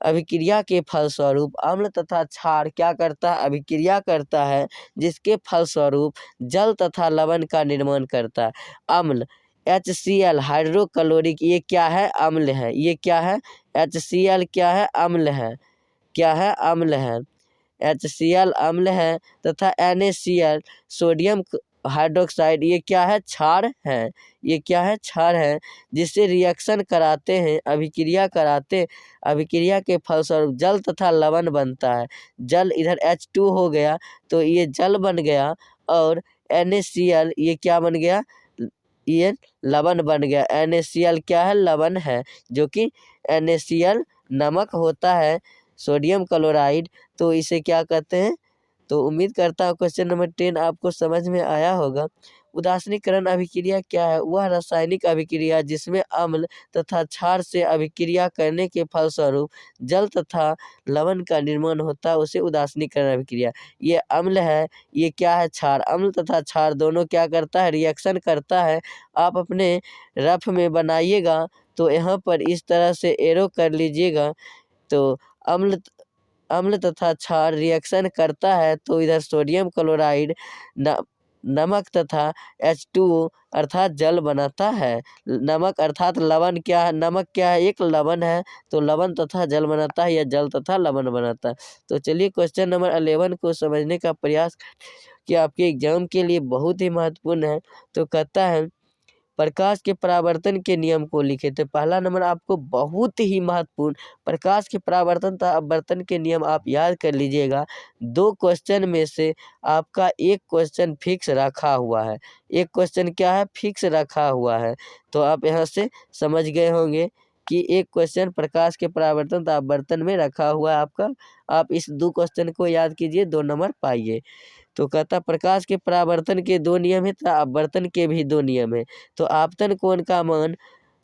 अभिक्रिया के फलस्वरूप अम्ल तथा क्षार क्या करता है, अभिक्रिया करता है, जिसके फलस्वरूप जल तथा लवण का निर्माण करता है। अम्ल HCl हाइड्रोक्लोरिक, ये क्या है, अम्ल है। ये क्या है, HCl क्या है, अम्ल है। क्या है, अम्ल है। HCl अम्ल है तथा NaCl सोडियम हाइड्रोक्साइड, ये क्या है, क्षार है। ये क्या है, क्षार है, जिससे रिएक्शन कराते हैं, अभिक्रिया के फलस्वरूप जल तथा लवण बनता है। जल इधर H2 हो गया तो ये जल बन गया, और NaCl ये क्या बन गया, ये लवण बन गया। NaCl क्या है, लवण है, जो कि NaCl नमक होता है, सोडियम क्लोराइड, तो इसे क्या कहते हैं। तो उम्मीद करता हूँ क्वेश्चन नंबर 10 आपको समझ में आया होगा। उदासीनीकरण अभिक्रिया क्या है, वह रासायनिक अभिक्रिया जिसमें अम्ल तथा क्षार से अभिक्रिया करने के फलस्वरूप जल तथा लवण का निर्माण होता है, उसे उदासीनीकरण अभिक्रिया। ये अम्ल है, ये क्या है, क्षार। अम्ल तथा क्षार दोनों क्या करता है, रिएक्शन करता है। आप अपने रफ में बनाइएगा तो यहाँ पर इस तरह से एरो कर लीजिएगा। तो अम्ल तथा क्षार रिएक्शन करता है, तो इधर सोडियम क्लोराइड नमक तथा H2O अर्थात जल बनाता है। नमक अर्थात लवण क्या है, नमक क्या है, एक लवण है, तो लवण तथा जल बनाता है, या जल तथा लवण बनाता है। तो चलिए क्वेश्चन नंबर 11 को समझने का प्रयास कि आपके एग्जाम के लिए बहुत ही महत्वपूर्ण है। तो कहता है प्रकाश के परावर्तन के नियम को लिखे। तो पहला नंबर आपको बहुत ही महत्वपूर्ण, प्रकाश के परावर्तन तथा अपवर्तन के नियम आप याद कर लीजिएगा। 2 क्वेश्चन में से आपका एक क्वेश्चन फिक्स रखा हुआ है। एक क्वेश्चन क्या है, फिक्स रखा हुआ है। तो आप यहाँ से समझ गए होंगे कि एक क्वेश्चन प्रकाश के परावर्तन तथा अपवर्तन में रखा हुआ है आपका। आप इस 2 क्वेश्चन को याद कीजिए, 2 नंबर पाइए। तो कहता प्रकाश के परावर्तन के 2 नियम है तथा अपवर्तन के भी 2 नियम है। तो आपतन कोण का मान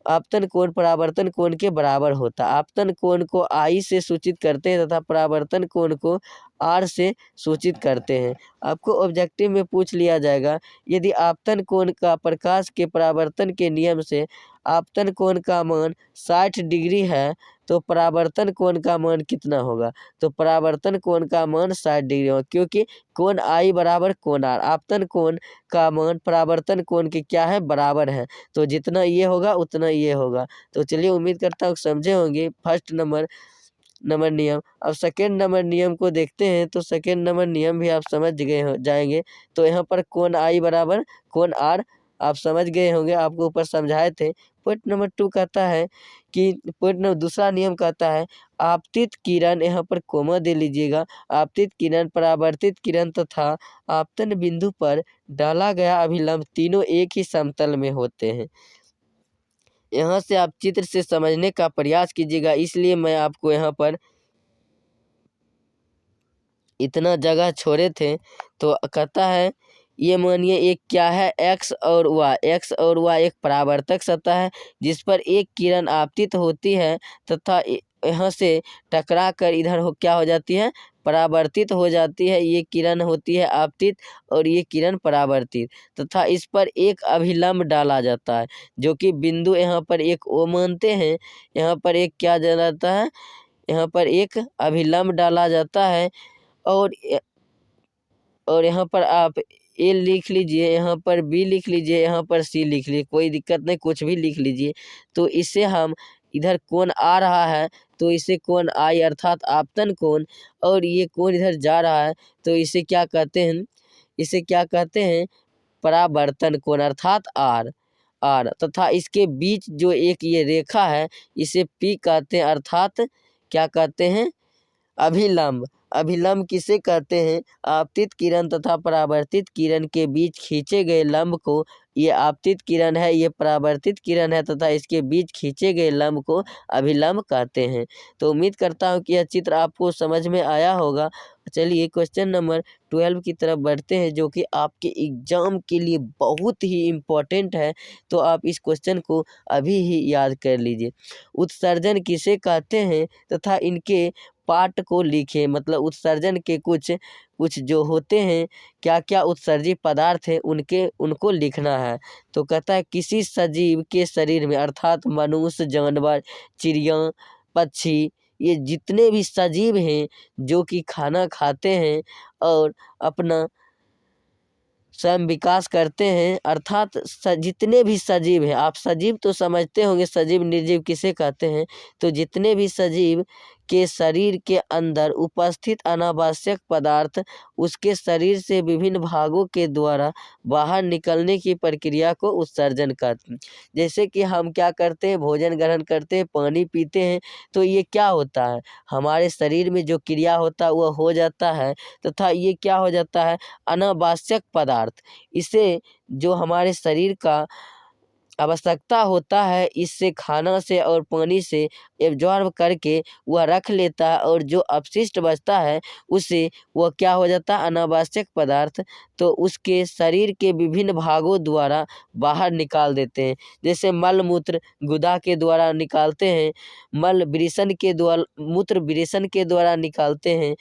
आपतन कोण परावर्तन कोण के बराबर होता है। आपतन कोण को I से सूचित करते हैं तथा परावर्तन कोण को R से सूचित करते हैं। आपको ऑब्जेक्टिव में पूछ लिया जाएगा, यदि आपतन कोण का प्रकाश के परावर्तन के नियम से आपतन कोण का मान 60 डिग्री है, तो परावर्तन कोण का मान कितना होगा। तो परावर्तन कोण का मान 60 डिग्री होगा, क्योंकि कोण I बराबर कोण R, आपतन कोण का मान परावर्तन कोण के क्या है, बराबर है। तो जितना ये होगा उतना ये होगा। तो चलिए उम्मीद करता हूँ समझे होंगे फर्स्ट नंबर नियम। अब सेकेंड नंबर नियम को देखते हैं। तो सेकेंड नंबर नियम भी आप समझ गए हो जाएंगे। तो यहाँ पर कोण I बराबर कोण R आप समझ गए होंगे, आपको ऊपर समझाए थे। पॉइंट नंबर 2 कहता है कि दूसरा नियम कहता है आपतित किरण, यहाँ पर कोमा दे लीजिएगा, आपतित किरण, परावर्तित किरण तथा आपतन बिंदु पर डाला गया अभिलंब तीनों एक ही समतल में होते हैं। यहाँ से आप चित्र से समझने का प्रयास कीजिएगा, इसलिए मैं आपको यहाँ पर इतना जगह छोड़े थे। तो कहता है ये मानिए एक क्या है, x और y एक परावर्तक सतह है जिस पर एक किरण आपतित होती है तथा यहाँ से टकरा कर इधर क्या हो जाती है, परावर्तित हो जाती है। ये किरण होती है आपतित और ये किरण परावर्तित, तथा इस पर एक अभिलंब डाला जाता है, जो कि बिंदु यहाँ पर एक O मानते हैं। यहाँ पर एक क्या जाता है, यहाँ पर एक अभिलंब डाला जाता है, और यहाँ पर आप A लिख लीजिए, यहाँ पर B लिख लीजिए, यहाँ पर C लिख लीजिए, कोई दिक्कत नहीं, कुछ भी लिख लीजिए। तो इससे हम इधर कोण आ रहा है तो इसे कोण I अर्थात आपतन कोण, और ये कोण इधर जा रहा है तो इसे क्या कहते हैं, इसे क्या कहते हैं, परावर्तन कोण अर्थात R। तथा इसके बीच जो एक ये रेखा है इसे P कहते हैं, अर्थात क्या कहते हैं, अभिलंब। अभिलंब किसे कहते हैं, आपतित किरण तथा परावर्तित किरण के बीच खींचे गए लंब को, ये आपतित किरण है, ये परावर्तित किरण है, तथा इसके बीच खींचे गए लंब को अभिलंब कहते हैं। तो उम्मीद करता हूँ कि यह चित्र आपको समझ में आया होगा। चलिए क्वेश्चन नंबर 12 की तरफ बढ़ते हैं, जो कि आपके एग्जाम के लिए बहुत ही इम्पोर्टेंट है। तो आप इस क्वेश्चन को अभी ही याद कर लीजिए। उत्सर्जन किसे कहते हैं तथा इनके पार्ट को लिखें। मतलब उत्सर्जन के कुछ कुछ जो होते हैं, क्या क्या उत्सर्जी पदार्थ हैं, उनको लिखना है। तो कहता है किसी सजीव के शरीर में, अर्थात मनुष्य, जानवर, चिड़िया, पक्षी, ये जितने भी सजीव हैं जो कि खाना खाते हैं और अपना स्वयं विकास करते हैं, अर्थात जितने भी सजीव हैं, आप सजीव तो समझते होंगे सजीव निर्जीव किसे कहते हैं। तो जितने भी सजीव के शरीर के अंदर उपस्थित अनावश्यक पदार्थ उसके शरीर से विभिन्न भागों के द्वारा बाहर निकलने की प्रक्रिया को उत्सर्जन कहते हैं। जैसे कि हम क्या करते हैं, भोजन ग्रहण करते हैं, पानी पीते हैं, तो ये क्या होता है, हमारे शरीर में जो क्रिया होता है वह हो जाता है, तथा ये क्या हो जाता है, अनावश्यक पदार्थ, इसे जो हमारे शरीर का आवश्यकता होता है, इससे खाना से और पानी से एब्जॉर्ब करके वह रख लेता है, और जो अपशिष्ट बचता है उसे वह क्या हो जाता है, अनावश्यक पदार्थ, तो उसके शरीर के विभिन्न भागों द्वारा बाहर निकाल देते हैं। जैसे मल मूत्र गुदा के द्वारा निकालते हैं, मल वृषण के द्वारा, मूत्र वृषण के द्वारा निकालते हैं,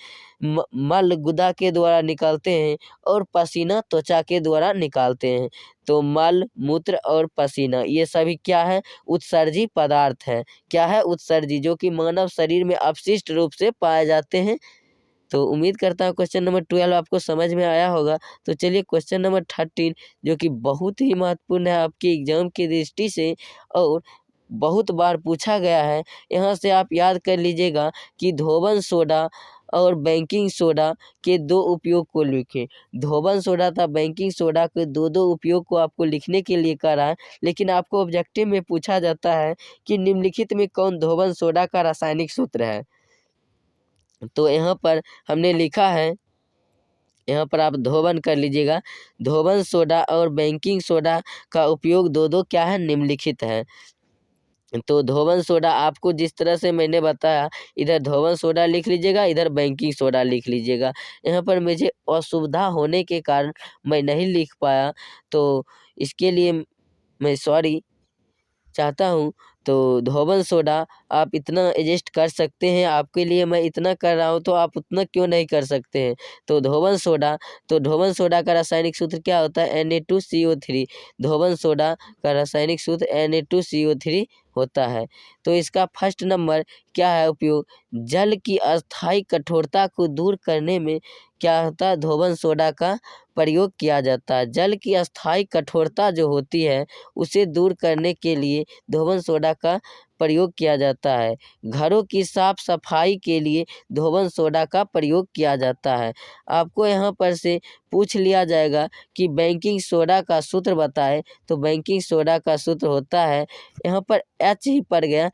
मल गुदा के द्वारा निकालते हैं, और पसीना त्वचा के द्वारा निकालते हैं। तो मल, मूत्र और पसीना ये सभी क्या है, उत्सर्जी पदार्थ है। क्या है, उत्सर्जी, जो कि मानव शरीर में अपशिष्ट रूप से पाए जाते हैं। तो उम्मीद करता हूँ क्वेश्चन नंबर 12 आपको समझ में आया होगा। तो चलिए क्वेश्चन नंबर 13, जो कि बहुत ही महत्वपूर्ण है आपके एग्जाम की दृष्टि से और बहुत बार पूछा गया है, यहाँ से आप याद कर लीजिएगा कि धोबन सोडा और बेकिंग सोडा के दो उपयोग को लिखें। धोबन सोडा तथा बेकिंग सोडा के दो उपयोग को आपको लिखने के लिए कहा है, लेकिन आपको ऑब्जेक्टिव में पूछा जाता है कि निम्नलिखित में कौन धोबन सोडा का रासायनिक सूत्र है। तो यहाँ पर हमने लिखा है, यहाँ पर आप धोबन कर लीजिएगा, धोबन सोडा और बेकिंग सोडा का उपयोग दो क्या है, निम्नलिखित है। तो धोबन सोडा आपको जिस तरह से मैंने बताया, इधर धोबन सोडा लिख लीजिएगा, इधर बेकिंग सोडा लिख लीजिएगा। यहाँ पर मुझे असुविधा होने के कारण मैं नहीं लिख पाया, तो इसके लिए मैं सॉरी चाहता हूँ। तो धोबन सोडा आप इतना एडजस्ट कर सकते हैं, आपके लिए मैं इतना कर रहा हूँ तो आप उतना क्यों नहीं कर सकते हैं। तो धोबन सोडा, तो धोबन सोडा का रासायनिक सूत्र क्या होता है, Na2CO3। धोबन सोडा का रासायनिक सूत्र Na2CO3 होता है। तो इसका फर्स्ट नंबर क्या है उपयोग, जल की अस्थायी कठोरता को दूर करने में क्या होता है, धोबन सोडा का प्रयोग किया जाता है। जल की अस्थायी कठोरता जो होती है उसे दूर करने के लिए धोबन सोडा का प्रयोग किया जाता है। घरों की साफ सफाई के लिए धोबन सोडा का प्रयोग किया जाता है। आपको यहाँ पर से पूछ लिया जाएगा कि बेकिंग सोडा का सूत्र बताएं, तो बेकिंग सोडा का सूत्र होता है, यहाँ पर H ही पड़ गया,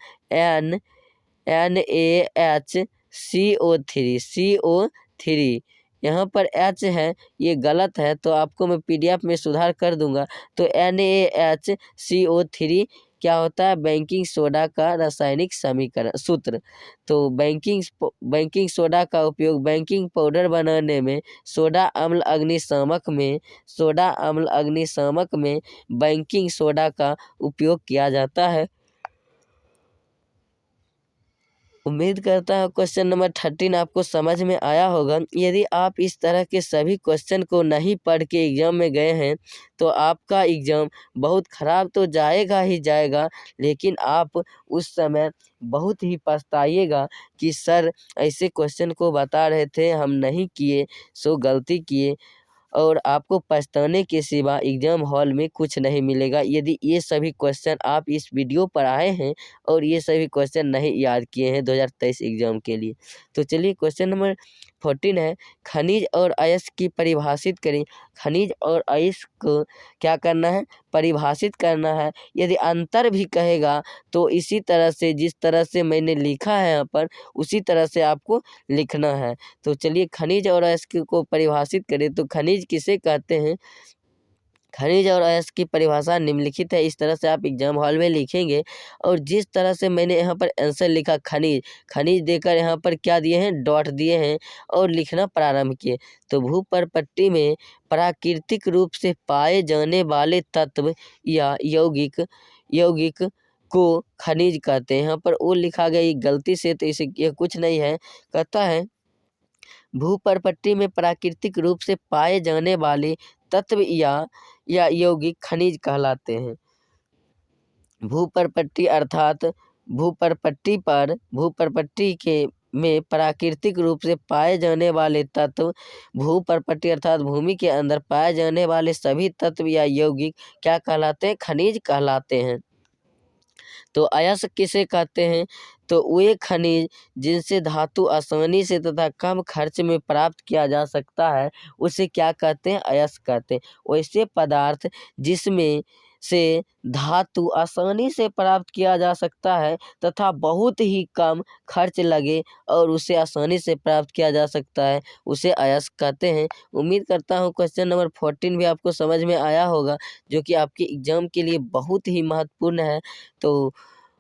NaHCO3 यहाँ पर H है, ये गलत है, तो आपको मैं PDF में सुधार कर दूंगा। तो NaHCO3 क्या होता है, बेकिंग सोडा का रासायनिक समीकरण सूत्र। तो बेकिंग सोडा का उपयोग बेकिंग पाउडर बनाने में, सोडा अम्ल अग्निशामक में बेकिंग सोडा का उपयोग किया जाता है। उम्मीद करता हूँ क्वेश्चन नंबर 13 आपको समझ में आया होगा। यदि आप इस तरह के सभी क्वेश्चन को नहीं पढ़ के एग्जाम में गए हैं तो आपका एग्जाम बहुत ख़राब तो जाएगा ही जाएगा, लेकिन आप उस समय बहुत ही पछताइएगा कि सर ऐसे क्वेश्चन को बता रहे थे, हम नहीं किए, सो गलती किए, और आपको पछताने के सिवा एग्जाम हॉल में कुछ नहीं मिलेगा यदि ये सभी क्वेश्चन आप इस वीडियो पर आए हैं और ये सभी क्वेश्चन नहीं याद किए हैं 2023 एग्जाम के लिए। तो चलिए क्वेश्चन नंबर 14 है, खनिज और अयस्क की परिभाषित करें। खनिज और अयस्क को क्या करना है, परिभाषित करना है। यदि अंतर भी कहेगा तो इसी तरह से, जिस तरह से मैंने लिखा है यहाँ पर, उसी तरह से आपको लिखना है। तो चलिए खनिज और अयस्क को परिभाषित करें। तो खनिज किसे कहते हैं, खनिज और अयस्क की परिभाषा निम्नलिखित है। इस तरह से आप एग्जाम हॉल में लिखेंगे और जिस तरह से मैंने यहाँ पर आंसर लिखा खनिज, खनिज देकर यहाँ पर क्या दिए हैं, डॉट दिए हैं और लिखना प्रारंभ किए। तो भूपर्पट्टी में प्राकृतिक रूप से पाए जाने वाले तत्व या यौगिक को खनिज कहते हैं। यहाँ पर वो लिखा गया ये गलती से, तो इसे ये कुछ नहीं है। कहता है भूपर्पट्टी में प्राकृतिक रूप से पाए जाने वाले तत्व या यौगिक खनिज कहलाते हैं। भूपर्पट्टी अर्थात भूपर्पट्टी के में प्राकृतिक रूप से पाए जाने वाले तत्व, भूपर्पट्टी अर्थात भूमि के अंदर पाए जाने वाले सभी तत्व या यौगिक क्या कहलाते हैं, खनिज कहलाते हैं। तो अयस्क किसे कहते हैं, तो वे खनिज जिनसे धातु आसानी से तथा कम खर्च में प्राप्त किया जा सकता है उसे क्या कहते हैं, अयस्क कहते हैं। वैसे पदार्थ जिसमें से धातु आसानी से प्राप्त किया जा सकता है तथा बहुत ही कम खर्च लगे और उसे आसानी से प्राप्त किया जा सकता है उसे अयस्क कहते हैं। उम्मीद करता हूँ क्वेश्चन नंबर 14 भी आपको समझ में आया होगा, जो कि आपके एग्जाम के लिए बहुत ही महत्वपूर्ण है। तो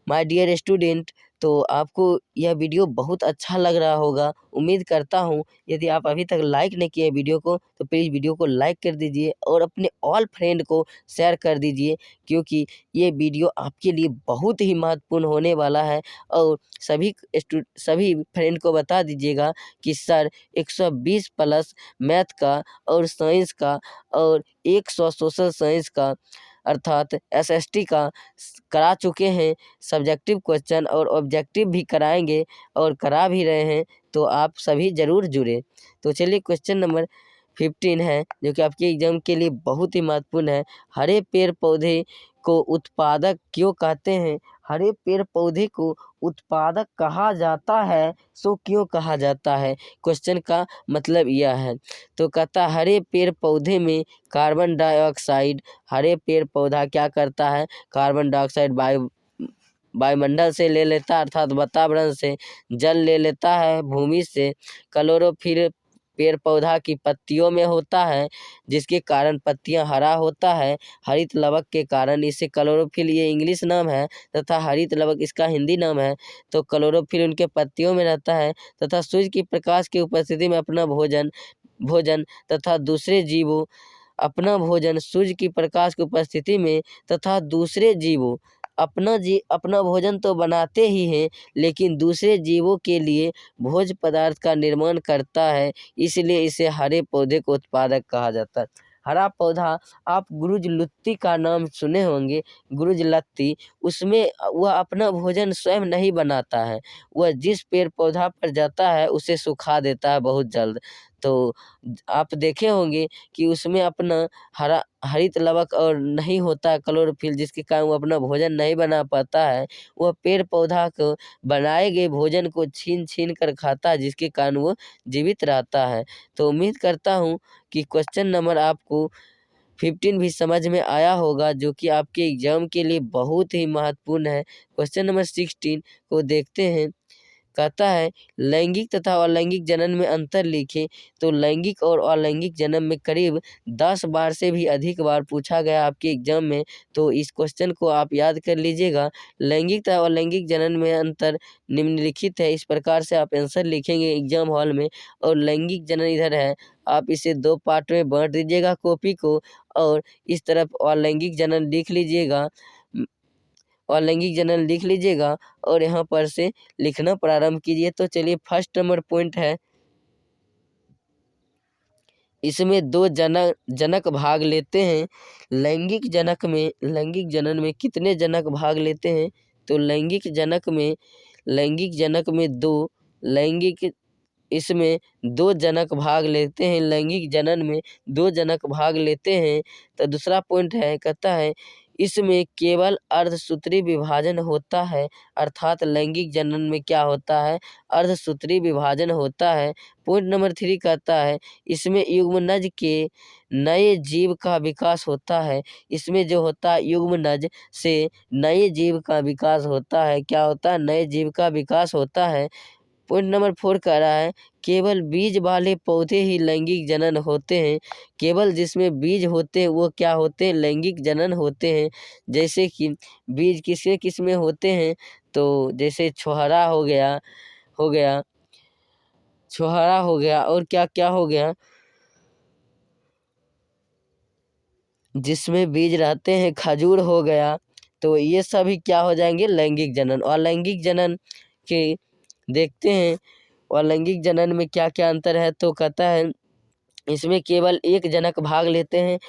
माय डियर स्टूडेंट, तो आपको यह वीडियो बहुत अच्छा लग रहा होगा। उम्मीद करता हूँ यदि आप अभी तक लाइक नहीं किए वीडियो को तो प्लीज़ वीडियो को लाइक कर दीजिए और अपने ऑल फ्रेंड को शेयर कर दीजिए, क्योंकि ये वीडियो आपके लिए बहुत ही महत्वपूर्ण होने वाला है। और सभी फ्रेंड को बता दीजिएगा कि सर 120 प्लस मैथ का और साइंस का और 100 सोशल साइंस का अर्थात एसएसटी का करा चुके हैं। सब्जेक्टिव क्वेश्चन और ऑब्जेक्टिव भी कराएंगे और करा भी रहे हैं, तो आप सभी ज़रूर जुड़े। तो चलिए क्वेश्चन नंबर 15 है, जो कि आपके एग्जाम के लिए बहुत ही महत्वपूर्ण है। हरे पेड़ पौधे को उत्पादक क्यों कहते हैं, हरे पेड़ पौधे को उत्पादक कहा जाता है, सो क्यों कहा जाता है, क्वेश्चन का मतलब यह है। तो कहता हरे पेड़ पौधे में कार्बन डाइऑक्साइड, हरे पेड़ पौधा क्या करता है, कार्बन डाइऑक्साइड वायुमंडल से ले लेता है अर्थात वातावरण से, जल ले लेता है भूमि से, क्लोरोफिल पेड़ पौधा की पत्तियों में होता है जिसके कारण पत्तियां हरा होता है, हरित लवक के कारण इसे क्लोरोफिल ये इंग्लिश नाम है तथा हरित लवक इसका हिंदी नाम है। तो क्लोरोफिल उनके पत्तियों में रहता है तथा सूर्य की प्रकाश की उपस्थिति में अपना भोजन तथा दूसरे जीवों अपना भोजन सूर्य की प्रकाश की उपस्थिति में तथा दूसरे जीवों अपना भोजन तो बनाते ही हैं, लेकिन दूसरे जीवों के लिए भोज्य पदार्थ का निर्माण करता है, इसलिए इसे हरे पौधे को उत्पादक कहा जाता है। हरा पौधा आप गुरुजलत्ती का नाम सुने होंगे, गुरुजलत्ती, उसमें वह अपना भोजन स्वयं नहीं बनाता है, वह जिस पेड़ पौधा पर जाता है उसे सुखा देता है बहुत जल्द। तो आप देखे होंगे कि उसमें अपना हरित लवक और नहीं होता है क्लोरोफिल, जिसके कारण वो अपना भोजन नहीं बना पाता है, वह पेड़ पौधा को बनाए गए भोजन को छीन कर खाता है, जिसके कारण वो जीवित रहता है। तो उम्मीद करता हूँ कि क्वेश्चन नंबर आपको 15 भी समझ में आया होगा, जो कि आपके एग्जाम के लिए बहुत ही महत्वपूर्ण है। क्वेश्चन नंबर 16 को देखते हैं। कहता है लैंगिक तथा अलैंगिक जनन में अंतर लिखें। तो लैंगिक और अलैंगिक जन्म में करीब 10 बार से भी अधिक बार पूछा गया आपके एग्जाम में, तो इस क्वेश्चन को आप याद कर लीजिएगा। लैंगिक तथा अलैंगिक जनन में अंतर निम्नलिखित है, इस प्रकार से आप आंसर लिखेंगे एग्जाम हॉल में। और लैंगिक जनन इधर है, आप इसे 2 पार्ट में बांट दीजिएगा कॉपी को, और इस तरफ अलैंगिक जनन लिख लीजिएगा, अलैंगिक जनन लिख लीजिएगा और यहाँ पर से लिखना प्रारंभ कीजिए। तो चलिए फर्स्ट नंबर पॉइंट है, इसमें 2 जनक भाग लेते हैं। लैंगिक जनन में कितने जनक भाग लेते हैं, तो लैंगिक जनक में 2 लैंगिक इसमें 2 जनक भाग लेते हैं, लैंगिक जनन में 2 जनक भाग लेते हैं। तो दूसरा पॉइंट है, कहता है इसमें केवल अर्धसूत्री विभाजन होता है, अर्थात लैंगिक जनन में क्या होता है, अर्धसूत्री विभाजन होता है। पॉइंट नंबर 3 कहता है इसमें युग्मनज के नए जीव का विकास होता है, इसमें जो होता है युग्मनज से नए जीव का विकास होता है, क्या होता है, नए जीव का विकास होता है। पॉइंट नंबर 4 कह रहा है केवल बीज वाले पौधे ही लैंगिक जनन होते हैं। केवल जिसमें बीज होते हैं वो क्या होते हैं, लैंगिक जनन होते हैं। जैसे कि बीज किसमें किसमें होते हैं, तो जैसे छुहारा हो गया छुहारा हो गया, और क्या क्या हो गया, जिसमें बीज रहते हैं, खजूर हो गया। तो ये सभी क्या हो जाएंगे, लैंगिक जनन। और लैंगिक जनन के देखते हैं, और लैंगिक जनन में क्या क्या अंतर है, तो कहता है इसमें केवल एक जनक भाग लेते हैं।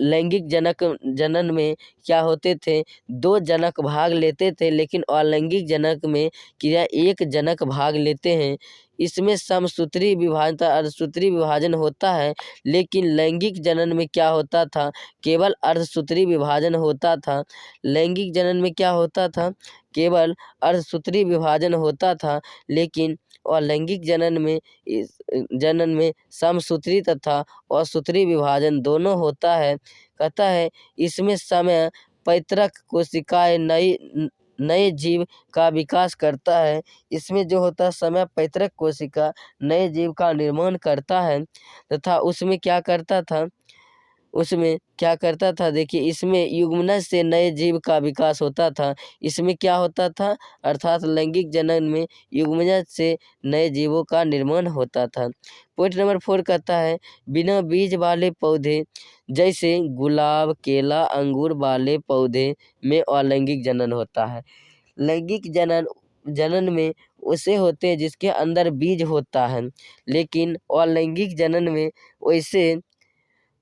लैंगिक जनन में क्या होते थे, दो जनक भाग लेते थे, लेकिन अलैंगिक जनक में क्या एक जनक भाग लेते हैं। इसमें समसूत्री विभाजन तथा अर्धसूत्री विभाजन होता है, लेकिन लैंगिक जनन में क्या होता था, केवल अर्धसूत्री विभाजन होता था। लैंगिक जनन में क्या होता था, केवल अर्धसूत्री विभाजन होता था, लेकिन और लैंगिक जनन में समसूत्री तथा असूत्री विभाजन दोनों होता है। कहता है इसमें समय पैतृक कोशिकाएं नए जीव का विकास करता है। इसमें जो होता है समय पैतृक कोशिका नए जीव का निर्माण करता है, तथा उसमें क्या करता था, देखिए इसमें युग्मनज से नए जीव का विकास होता था। इसमें क्या होता था, अर्थात लैंगिक जनन में युग्मनज से नए जीवों का निर्माण होता था। पॉइंट नंबर 4 कहता है बिना बीज वाले पौधे जैसे गुलाब, केला, अंगूर वाले पौधे में अलैंगिक जनन होता है। लैंगिक जनन में उसे होते हैं जिसके अंदर बीज होता है, लेकिन अलैंगिक जनन में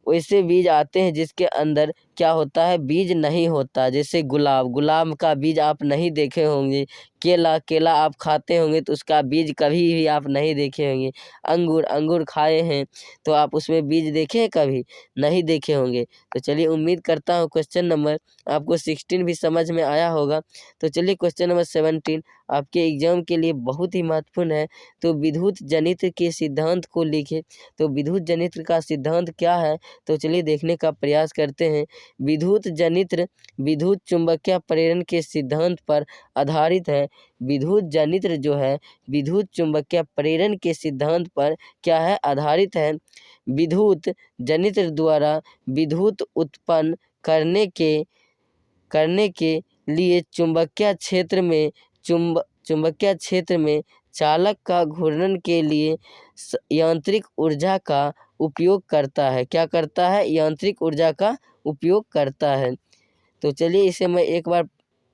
वैसे बीज आते हैं जिसके अंदर क्या होता है, बीज नहीं होता। जैसे गुलाब का बीज आप नहीं देखे होंगे। केला आप खाते होंगे तो उसका बीज कभी भी आप नहीं देखे होंगे। अंगूर खाए हैं तो आप उसमें बीज देखे कभी नहीं देखे होंगे। तो चलिए उम्मीद करता हूँ क्वेश्चन नंबर आपको 16 भी समझ में आया होगा। तो चलिए क्वेश्चन नंबर 17 आपके एग्जाम के लिए बहुत ही महत्वपूर्ण है। तो विद्युत जनित्र के सिद्धांत को लिखे। तो विद्युत जनित्र का सिद्धांत क्या है, तो चलिए देखने का प्रयास करते हैं। विद्युत जनित्र विद्युत चुंबकीय प्रेरण के सिद्धांत पर आधारित है। विद्युत जनित्र जो है विद्युत चुंबकीय प्रेरण के सिद्धांत पर क्या है, आधारित है। विद्युत जनित्र द्वारा विद्युत उत्पन्न करने के लिए चुंबकीय क्षेत्र में चालक का घूर्णन के लिए यांत्रिक ऊर्जा का उपयोग करता है। क्या करता है, यांत्रिक ऊर्जा का उपयोग करता है। तो चलिए इसे मैं एक बार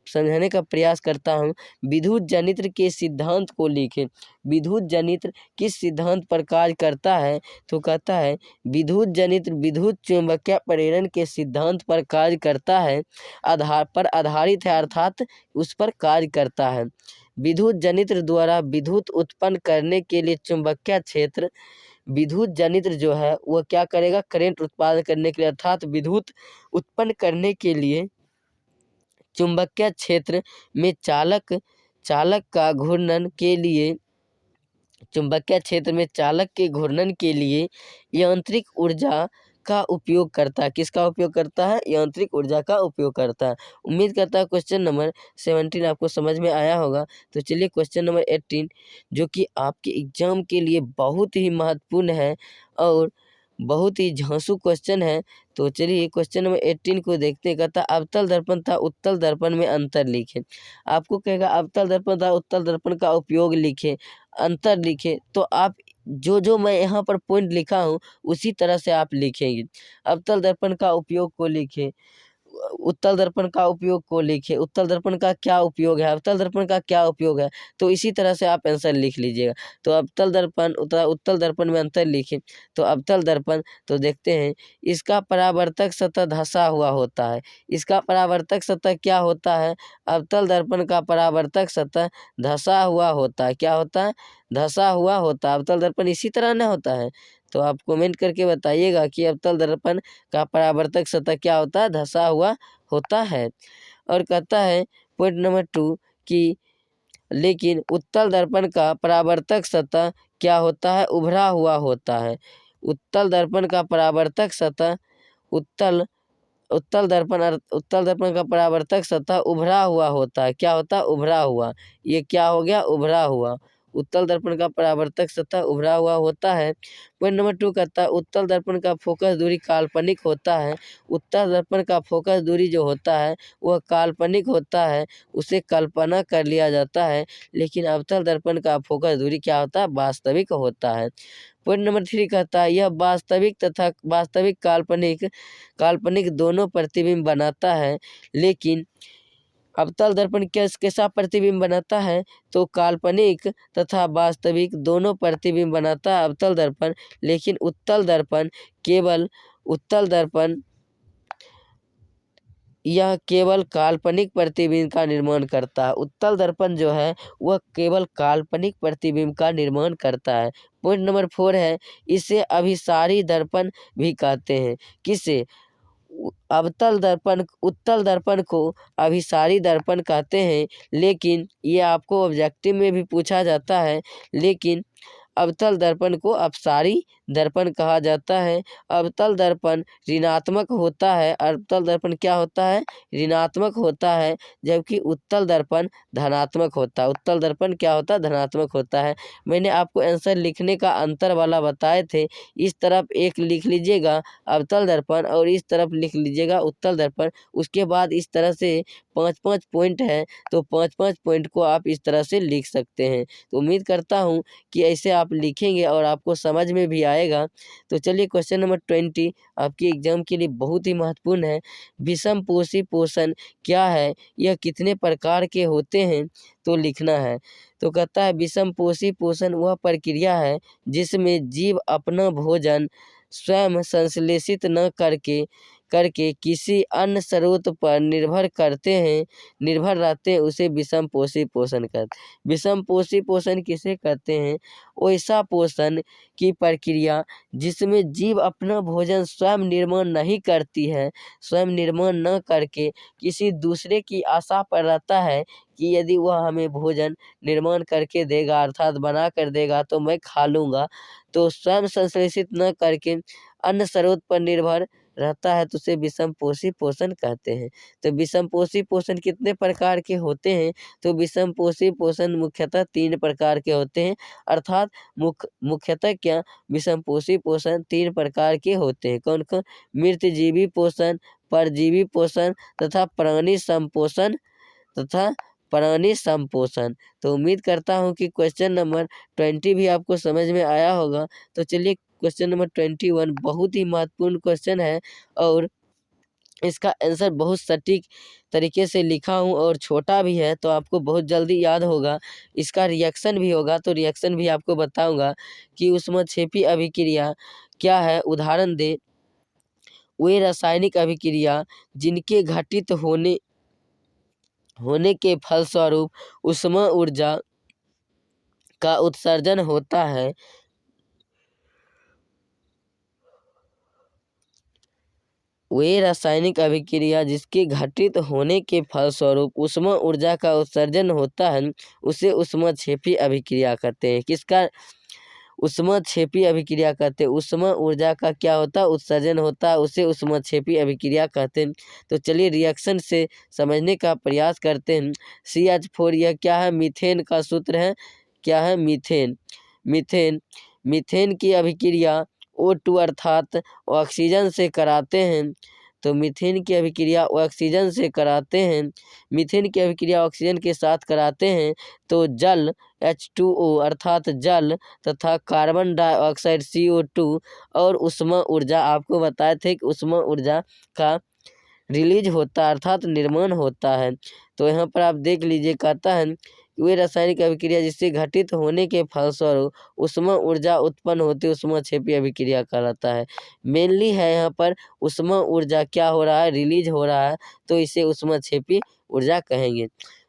समझाने का प्रयास करता हूँ। विद्युत जनित्र के सिद्धांत को लिखें। विद्युत जनित्र किस सिद्धांत पर कार्य करता है, तो कहता है विद्युत जनित्र विद्युत चुंबकीय प्रेरण के सिद्धांत पर कार्य करता है, आधारित है, अर्थात उस पर कार्य करता है। विद्युत जनित्र द्वारा विद्युत उत्पन्न करने के लिए चुंबकीय क्षेत्र विद्युत जनित्र जो है वह क्या करेगा, करंट उत्पादन करने के लिए, अर्थात विद्युत उत्पन्न करने के लिए चुंबकीय क्षेत्र में चालक का घूर्णन के लिए चुंबकीय क्षेत्र में चालक के घूर्णन के लिए यांत्रिक ऊर्जा का उपयोग करता है। किसका उपयोग करता है, यांत्रिक ऊर्जा का उपयोग करता है। उम्मीद करता है क्वेश्चन नंबर 17 आपको समझ में आया होगा। तो चलिए क्वेश्चन नंबर 18 जो कि आपके एग्जाम के लिए बहुत ही महत्वपूर्ण है और बहुत ही झांसू क्वेश्चन है। तो चलिए क्वेश्चन नंबर 18 को देखते हैं। कहता अवतल दर्पण तथा उत्तल दर्पण में अंतर लिखें। आपको कहेगा अवतल दर्पण तथा उत्तल दर्पण का उपयोग लिखें, अंतर लिखें। तो आप जो मैं यहाँ पर पॉइंट लिखा हूँ उसी तरह से आप लिखेंगे। अवतल दर्पण का उपयोग को लिखें, उत्तल दर्पण का उपयोग को लिखे। उत्तल दर्पण का क्या उपयोग है, अवतल दर्पण का क्या उपयोग है, तो इसी तरह से आप आंसर लिख लीजिएगा। तो अवतल दर्पण उत्तल दर्पण में अंतर लिखें। तो अवतल दर्पण तो देखते हैं इसका परावर्तक सतह धंसा हुआ होता है। इसका परावर्तक सतह क्या होता है, अवतल दर्पण का परावर्तक सतह धंसा हुआ होता है। क्या होता है, धंसा हुआ होता है। अवतल दर्पण इसी तरह न होता है। तो आप कमेंट करके बताइएगा कि अवतल दर्पण का परावर्तक सतह क्या होता है, धंसा हुआ होता है। और कहता है पॉइंट नंबर 2 कि लेकिन उत्तल दर्पण का परावर्तक सतह क्या होता है, उभरा हुआ होता है। उत्तल दर्पण का परावर्तक सतह उत्तल दर्पण का परावर्तक सतह उभरा हुआ होता है। क्या होता है, उभरा हुआ। ये क्या हो गया, उभरा हुआ। उत्तल दर्पण का परावर्तक सतह उभरा हुआ होता है। पॉइंट नंबर 2 कहता है उत्तल दर्पण का फोकस दूरी काल्पनिक होता है। उत्तल दर्पण का फोकस दूरी जो होता है वह काल्पनिक होता है, उसे कल्पना कर लिया जाता है, लेकिन अवतल दर्पण का फोकस दूरी क्या होता है, वास्तविक होता है। पॉइंट नंबर 3 कहता है यह वास्तविक तथा वास्तविक काल्पनिक दोनों प्रतिबिंब बनाता है, लेकिन अवतल दर्पण कैसा प्रतिबिंब बनाता है, तो काल्पनिक तथा वास्तविक दोनों प्रतिबिंब बनाता है अवतल दर्पण, लेकिन उत्तल दर्पण यह केवल काल्पनिक प्रतिबिंब का निर्माण करता है। उत्तल दर्पण जो है वह केवल काल्पनिक प्रतिबिंब का निर्माण करता है। पॉइंट नंबर 4 है इसे अभिसारी दर्पण भी कहते हैं। किसे? उत्तल दर्पण को अभिसारी दर्पण कहते हैं, लेकिन ये आपको ऑब्जेक्टिव में भी पूछा जाता है, लेकिन अवतल दर्पण को अपसारी दर्पण कहा जाता है। अवतल दर्पण ऋणात्मक होता है। अवतल दर्पण क्या होता है? ऋणात्मक होता है, जबकि उत्तल दर्पण धनात्मक होता है। उत्तल दर्पण क्या होता है? धनात्मक होता है। मैंने आपको आंसर लिखने का अंतर वाला बताए थे। इस तरफ एक लिख लीजिएगा अवतल दर्पण और इस तरफ लिख लीजिएगा उत्तल दर्पण। उसके बाद इस तरह से 5-5 पॉइंट है, तो 5-5 पॉइंट को आप इस तरह से लिख सकते हैं। तो उम्मीद करता हूँ कि ऐसे आप लिखेंगे और आपको समझ में भी आएगा। तो चलिए क्वेश्चन नंबर 20 आपके एग्जाम के लिए बहुत ही महत्वपूर्ण है। विषम पोषी पोषण क्या है, यह कितने प्रकार के होते हैं, तो लिखना है। तो कहता है विषम पोषी पोषण वह प्रक्रिया है जिसमें जीव अपना भोजन स्वयं संश्लेषित न करके किसी अन्य स्रोत पर निर्भर रहते हैं, उसे विषम पोषी पोषण कहते हैं। विषम पोषी पोषण किसे कहते हैं? वैसा पोषण की प्रक्रिया जिसमें जीव अपना भोजन स्वयं निर्माण नहीं करती है, स्वयं निर्माण न करके किसी दूसरे की आशा पर रहता है कि यदि वह हमें भोजन निर्माण करके देगा, अर्थात बना कर देगा, तो मैं खा लूँगा। तो स्वयं संश्लेषित न करके अन्य स्रोत पर निर्भर रहता है, तो उसे विषम पोषी पोषण कहते हैं। तो विषम पोषी पोषण कितने प्रकार के होते हैं? तो विषम पोषी पोषण मुख्यतः 3 प्रकार के होते हैं, अर्थात मुख्यतः क्या विषम पोषी पोषण 3 प्रकार के होते हैं। कौन कौन? मृतजीवी पोषण, परजीवी पोषण तथा प्राणी संपोषण। तो उम्मीद करता हूँ कि क्वेश्चन नंबर 20 भी आपको समझ में आया होगा। तो चलिए क्वेश्चन नंबर 21 बहुत ही महत्वपूर्ण क्वेश्चन है और इसका आंसर बहुत सटीक तरीके से लिखा हूँ और छोटा भी है, तो आपको बहुत जल्दी याद होगा। इसका रिएक्शन भी होगा, तो रिएक्शन भी आपको बताऊंगा कि ऊष्मक्षेपी अभिक्रिया क्या है। उदाहरण दे वे रासायनिक अभिक्रिया जिनके घटित होने के फलस्वरूप ऊष्मा ऊर्जा का उत्सर्जन होता है। वे रासायनिक अभिक्रिया जिसके घटित होने के फलस्वरूप ऊष्मा ऊर्जा का उत्सर्जन होता है, उसे ऊष्मक्षेपी अभिक्रिया कहते हैं। किसका? ऊष्मक्षेपी अभिक्रिया कहते हैं। ऊष्मा ऊर्जा का क्या होता है? उत्सर्जन होता है, उसे ऊष्मक्षेपी अभिक्रिया कहते हैं। तो चलिए रिएक्शन से समझने का प्रयास करते हैं। CH4 यह क्या है? मीथेन का सूत्र है। क्या है? मीथेन की अभिक्रिया O2 अर्थात ऑक्सीजन से कराते हैं। तो मीथेन की अभिक्रिया ऑक्सीजन से कराते हैं। मीथेन की अभिक्रिया ऑक्सीजन के साथ कराते हैं तो जल H2O अर्थात जल तथा कार्बन डाइऑक्साइड CO2 और ऊष्मा ऊर्जा, आपको बताए थे कि ऊष्मा ऊर्जा का रिलीज होता है अर्थात निर्माण होता है। तो यहाँ पर आप देख लीजिए, कहता है वे रासायनिक अभिक्रिया जिससे घटित होने के फलस्वरूप ऊष्मा ऊर्जा उत्पन्न होती है, ऊष्मक्षेपी अभिक्रिया कहलाता है। मेनली है यहाँ पर ऊष्मा ऊर्जा क्या हो रहा है? रिलीज हो रहा है, तो इसे ऊष्मक्षेपी ऊर्जा कहेंगे।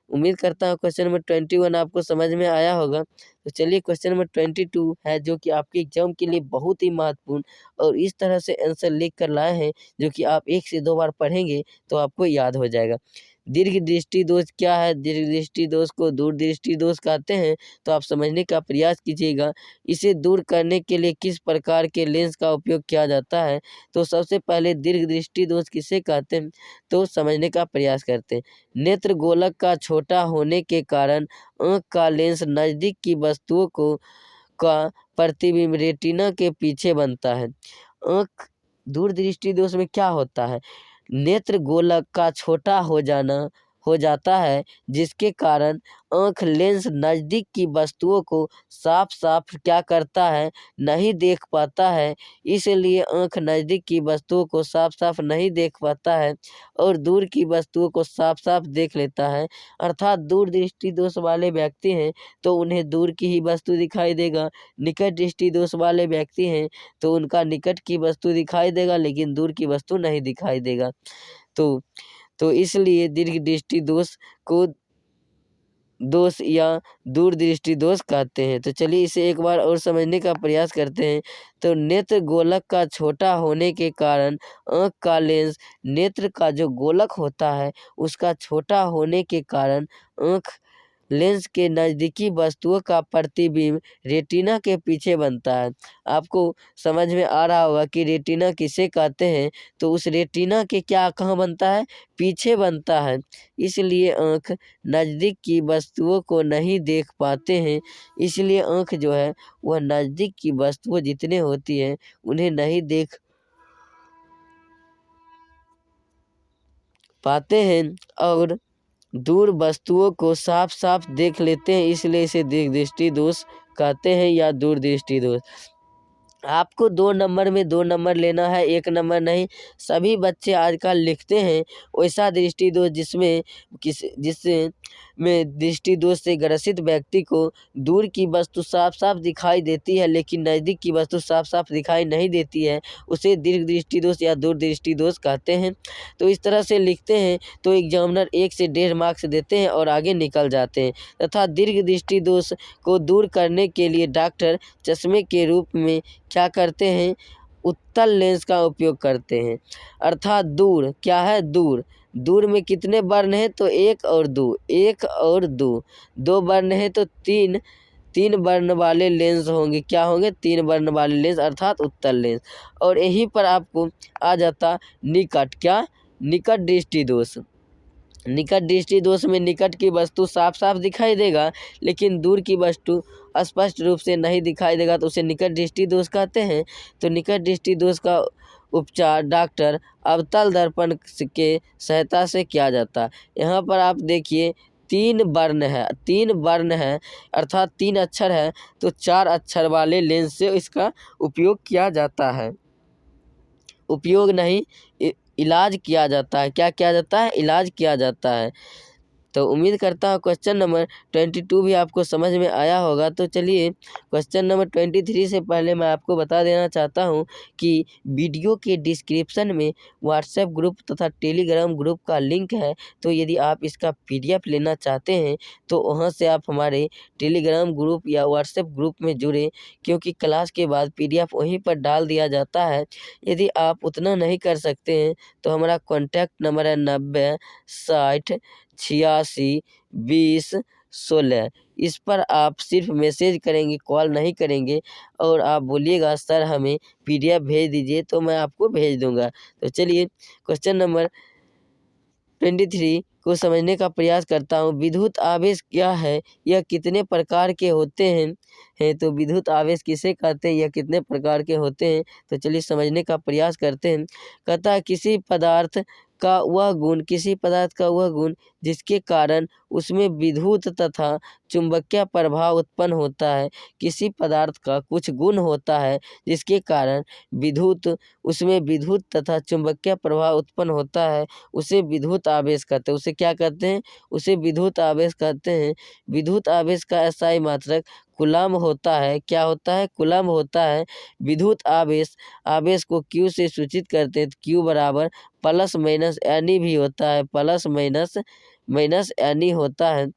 उम्मीद करता हूँ क्वेश्चन नंबर 21 आपको समझ में आया होगा। तो चलिए क्वेश्चन नंबर 22 है जो कि आपके एग्जाम के लिए बहुत ही महत्वपूर्ण और इस तरह से आंसर लिख कर लाए हैं जो कि आप 1 से 2 बार पढ़ेंगे तो आपको याद हो जाएगा। दीर्घ दृष्टि दोष क्या है? दीर्घ दृष्टि दोष को दूरदृष्टि दोष कहते हैं। तो आप समझने का प्रयास कीजिएगा। इसे दूर करने के लिए किस प्रकार के लेंस का उपयोग किया जाता है? तो सबसे पहले दीर्घ दृष्टि दोष किसे कहते हैं, तो समझने का प्रयास करते हैं। नेत्र गोलक का छोटा होने के कारण आँख का लेंस नज़दीक की वस्तुओं का प्रतिबिंब रेटिना के पीछे बनता है। आँख दूरदृष्टि दोष में क्या होता है? नेत्र गोलक का छोटा हो जाता है, जिसके कारण आँख लेंस नज़दीक की वस्तुओं को साफ-साफ क्या करता है? नहीं देख पाता है। इसलिए आँख नज़दीक की वस्तुओं को साफ-साफ नहीं देख पाता है और दूर की वस्तुओं को साफ-साफ देख लेता है। अर्थात दूरदृष्टि दोष वाले व्यक्ति हैं तो उन्हें दूर की ही वस्तु दिखाई देगा। निकट दृष्टि दोष वाले व्यक्ति हैं तो उनका निकट की वस्तु दिखाई देगा लेकिन दूर की वस्तु नहीं दिखाई देगा। तो इसलिए दीर्घ दृष्टि दोष को दोष या दूरदृष्टि दोष कहते हैं। तो चलिए इसे एक बार और समझने का प्रयास करते हैं। तो नेत्र गोलक का छोटा होने के कारण आँख का लेंस नेत्र का जो गोलक होता है उसका छोटा होने के कारण आँख लेंस के नज़दीकी वस्तुओं का प्रतिबिंब रेटिना के पीछे बनता है। आपको समझ में आ रहा होगा कि रेटिना किसे कहते हैं, तो उस रेटिना के क्या कहाँ बनता है? पीछे बनता है। इसलिए आँख नज़दीक की वस्तुओं को नहीं देख पाते हैं। इसलिए आँख जो है वह नज़दीक की वस्तुएं जितने होती हैं उन्हें नहीं देख पाते हैं और दूर वस्तुओं को साफ-साफ देख लेते हैं, इसलिए इसे दीर्घदृष्टि दोष कहते हैं या दूरदृष्टि दोष। आपको 2 नंबर में 2 नंबर लेना है, 1 नंबर नहीं। सभी बच्चे आजकल लिखते हैं वैसा दृष्टि दोष जिससे में दृष्टि दोष से ग्रसित व्यक्ति को दूर की वस्तु साफ-साफ दिखाई देती है लेकिन नज़दीक की वस्तु साफ-साफ दिखाई नहीं देती है, उसे दीर्घ दृष्टि दोष या दूरदृष्टि दोष कहते हैं। तो इस तरह से लिखते हैं तो एग्जामिनर 1 से 1.5 मार्क्स देते हैं और आगे निकल जाते हैं। तथा दीर्घ दृष्टि दोष को दूर करने के लिए डॉक्टर चश्मे के रूप में क्या करते हैं? उत्तल लेंस का उपयोग करते हैं। अर्थात दूर क्या है? दूर में कितने वर्ण हैं? तो 1 और 2, 1 और 2, 2 वर्ण हैं तो 3 वर्ण वाले लेंस होंगे। क्या होंगे? 3 वर्ण वाले लेंस अर्थात उत्तल लेंस। और यहीं पर आपको आ जाता निकट, क्या? निकट दृष्टि दोष। निकट दृष्टि दोष में निकट की वस्तु साफ-साफ दिखाई देगा लेकिन दूर की वस्तु स्पष्ट रूप से नहीं दिखाई देगा, तो उसे निकट दृष्टि दोष कहते हैं। तो निकट दृष्टि दोष का उपचार डॉक्टर अवतल दर्पण के सहायता से किया जाता है। यहाँ पर आप देखिए 3 वर्ण है अर्थात 3 अक्षर है, तो 4 अक्षर वाले लेंस से इसका उपयोग किया जाता है। उपयोग नहीं, इलाज किया जाता है। क्या किया जाता है? इलाज किया जाता है। तो उम्मीद करता हूँ क्वेश्चन नंबर 22 भी आपको समझ में आया होगा। तो चलिए क्वेश्चन नंबर 23 से पहले मैं आपको बता देना चाहता हूँ कि वीडियो के डिस्क्रिप्शन में व्हाट्सएप ग्रुप तथा टेलीग्राम ग्रुप का लिंक है। तो यदि आप इसका PDF लेना चाहते हैं तो वहाँ से आप हमारे टेलीग्राम ग्रुप या व्हाट्सएप ग्रुप में जुड़ें, क्योंकि क्लास के बाद PDF वहीं पर डाल दिया जाता है। यदि आप उतना नहीं कर सकते हैं तो हमारा कॉन्टैक्ट नंबर है 90 60 86 20 16। इस पर आप सिर्फ मैसेज करेंगे, कॉल नहीं करेंगे और आप बोलिएगा सर हमें PDF भेज दीजिए, तो मैं आपको भेज दूंगा। तो चलिए क्वेश्चन नंबर 23 को समझने का प्रयास करता हूँ। विद्युत आवेश क्या है? यह कितने प्रकार के होते हैं? तो विद्युत आवेश किसे कहते हैं? यह कितने प्रकार के होते हैं? तो चलिए समझने का प्रयास करते हैं। कहता है किसी पदार्थ का वह गुण जिसके कारण उसमें विद्युत तथा चुंबकीय प्रभाव उत्पन्न होता है। किसी पदार्थ का कुछ गुण होता है जिसके कारण उसमें विद्युत तथा चुंबकीय प्रभाव उत्पन्न होता है, उसे विद्युत आवेश कहते हैं। उसे क्या कहते हैं? उसे विद्युत आवेश कहते हैं। विद्युत आवेश का SI मात्रक कूलम्ब होता है। क्या होता है? कूलम्ब होता है। विद्युत आवेश को Q से सूचित करते हैं। Q बराबर प्लस माइनस यानी भी होता है, प्लस माइनस यानी होता है।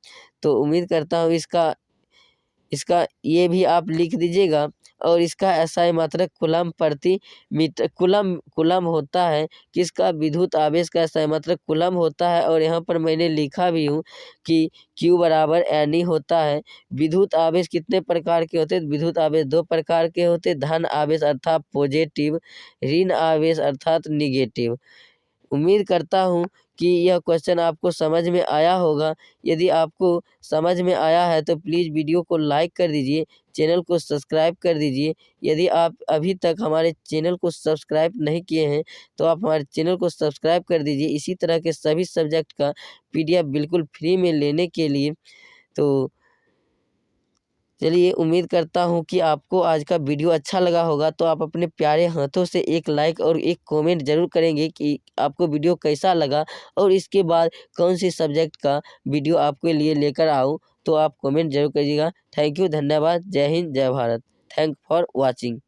तो उम्मीद करता हूँ इसका ये भी आप लिख दीजिएगा। और इसका एसआई मात्रक कूलम प्रति मीटर कूलम होता है। किसका? विद्युत आवेश का एसआई मात्रक कूलम होता है। और यहाँ पर मैंने लिखा भी हूँ कि Q बराबर N होता है। विद्युत आवेश कितने प्रकार के होते हैं? विद्युत आवेश 2 प्रकार के होते हैं, धन आवेश अर्थात पॉजिटिव, ऋण आवेश अर्थात निगेटिव। उम्मीद करता हूँ कि यह क्वेश्चन आपको समझ में आया होगा। यदि आपको समझ में आया है तो प्लीज़ वीडियो को लाइक कर दीजिए, चैनल को सब्सक्राइब कर दीजिए। यदि आप अभी तक हमारे चैनल को सब्सक्राइब नहीं किए हैं तो आप हमारे चैनल को सब्सक्राइब कर दीजिए। इसी तरह के सभी सब्जेक्ट का PDF बिल्कुल फ्री में लेने के लिए। तो चलिए, उम्मीद करता हूँ कि आपको आज का वीडियो अच्छा लगा होगा। तो आप अपने प्यारे हाथों से एक लाइक और एक कमेंट ज़रूर करेंगे कि आपको वीडियो कैसा लगा और इसके बाद कौन सी सब्जेक्ट का वीडियो आपके लिए लेकर आऊँ। तो आप कमेंट ज़रूर करिएगा। थैंक यू, धन्यवाद। जय हिंद, जय भारत। Thank for watching.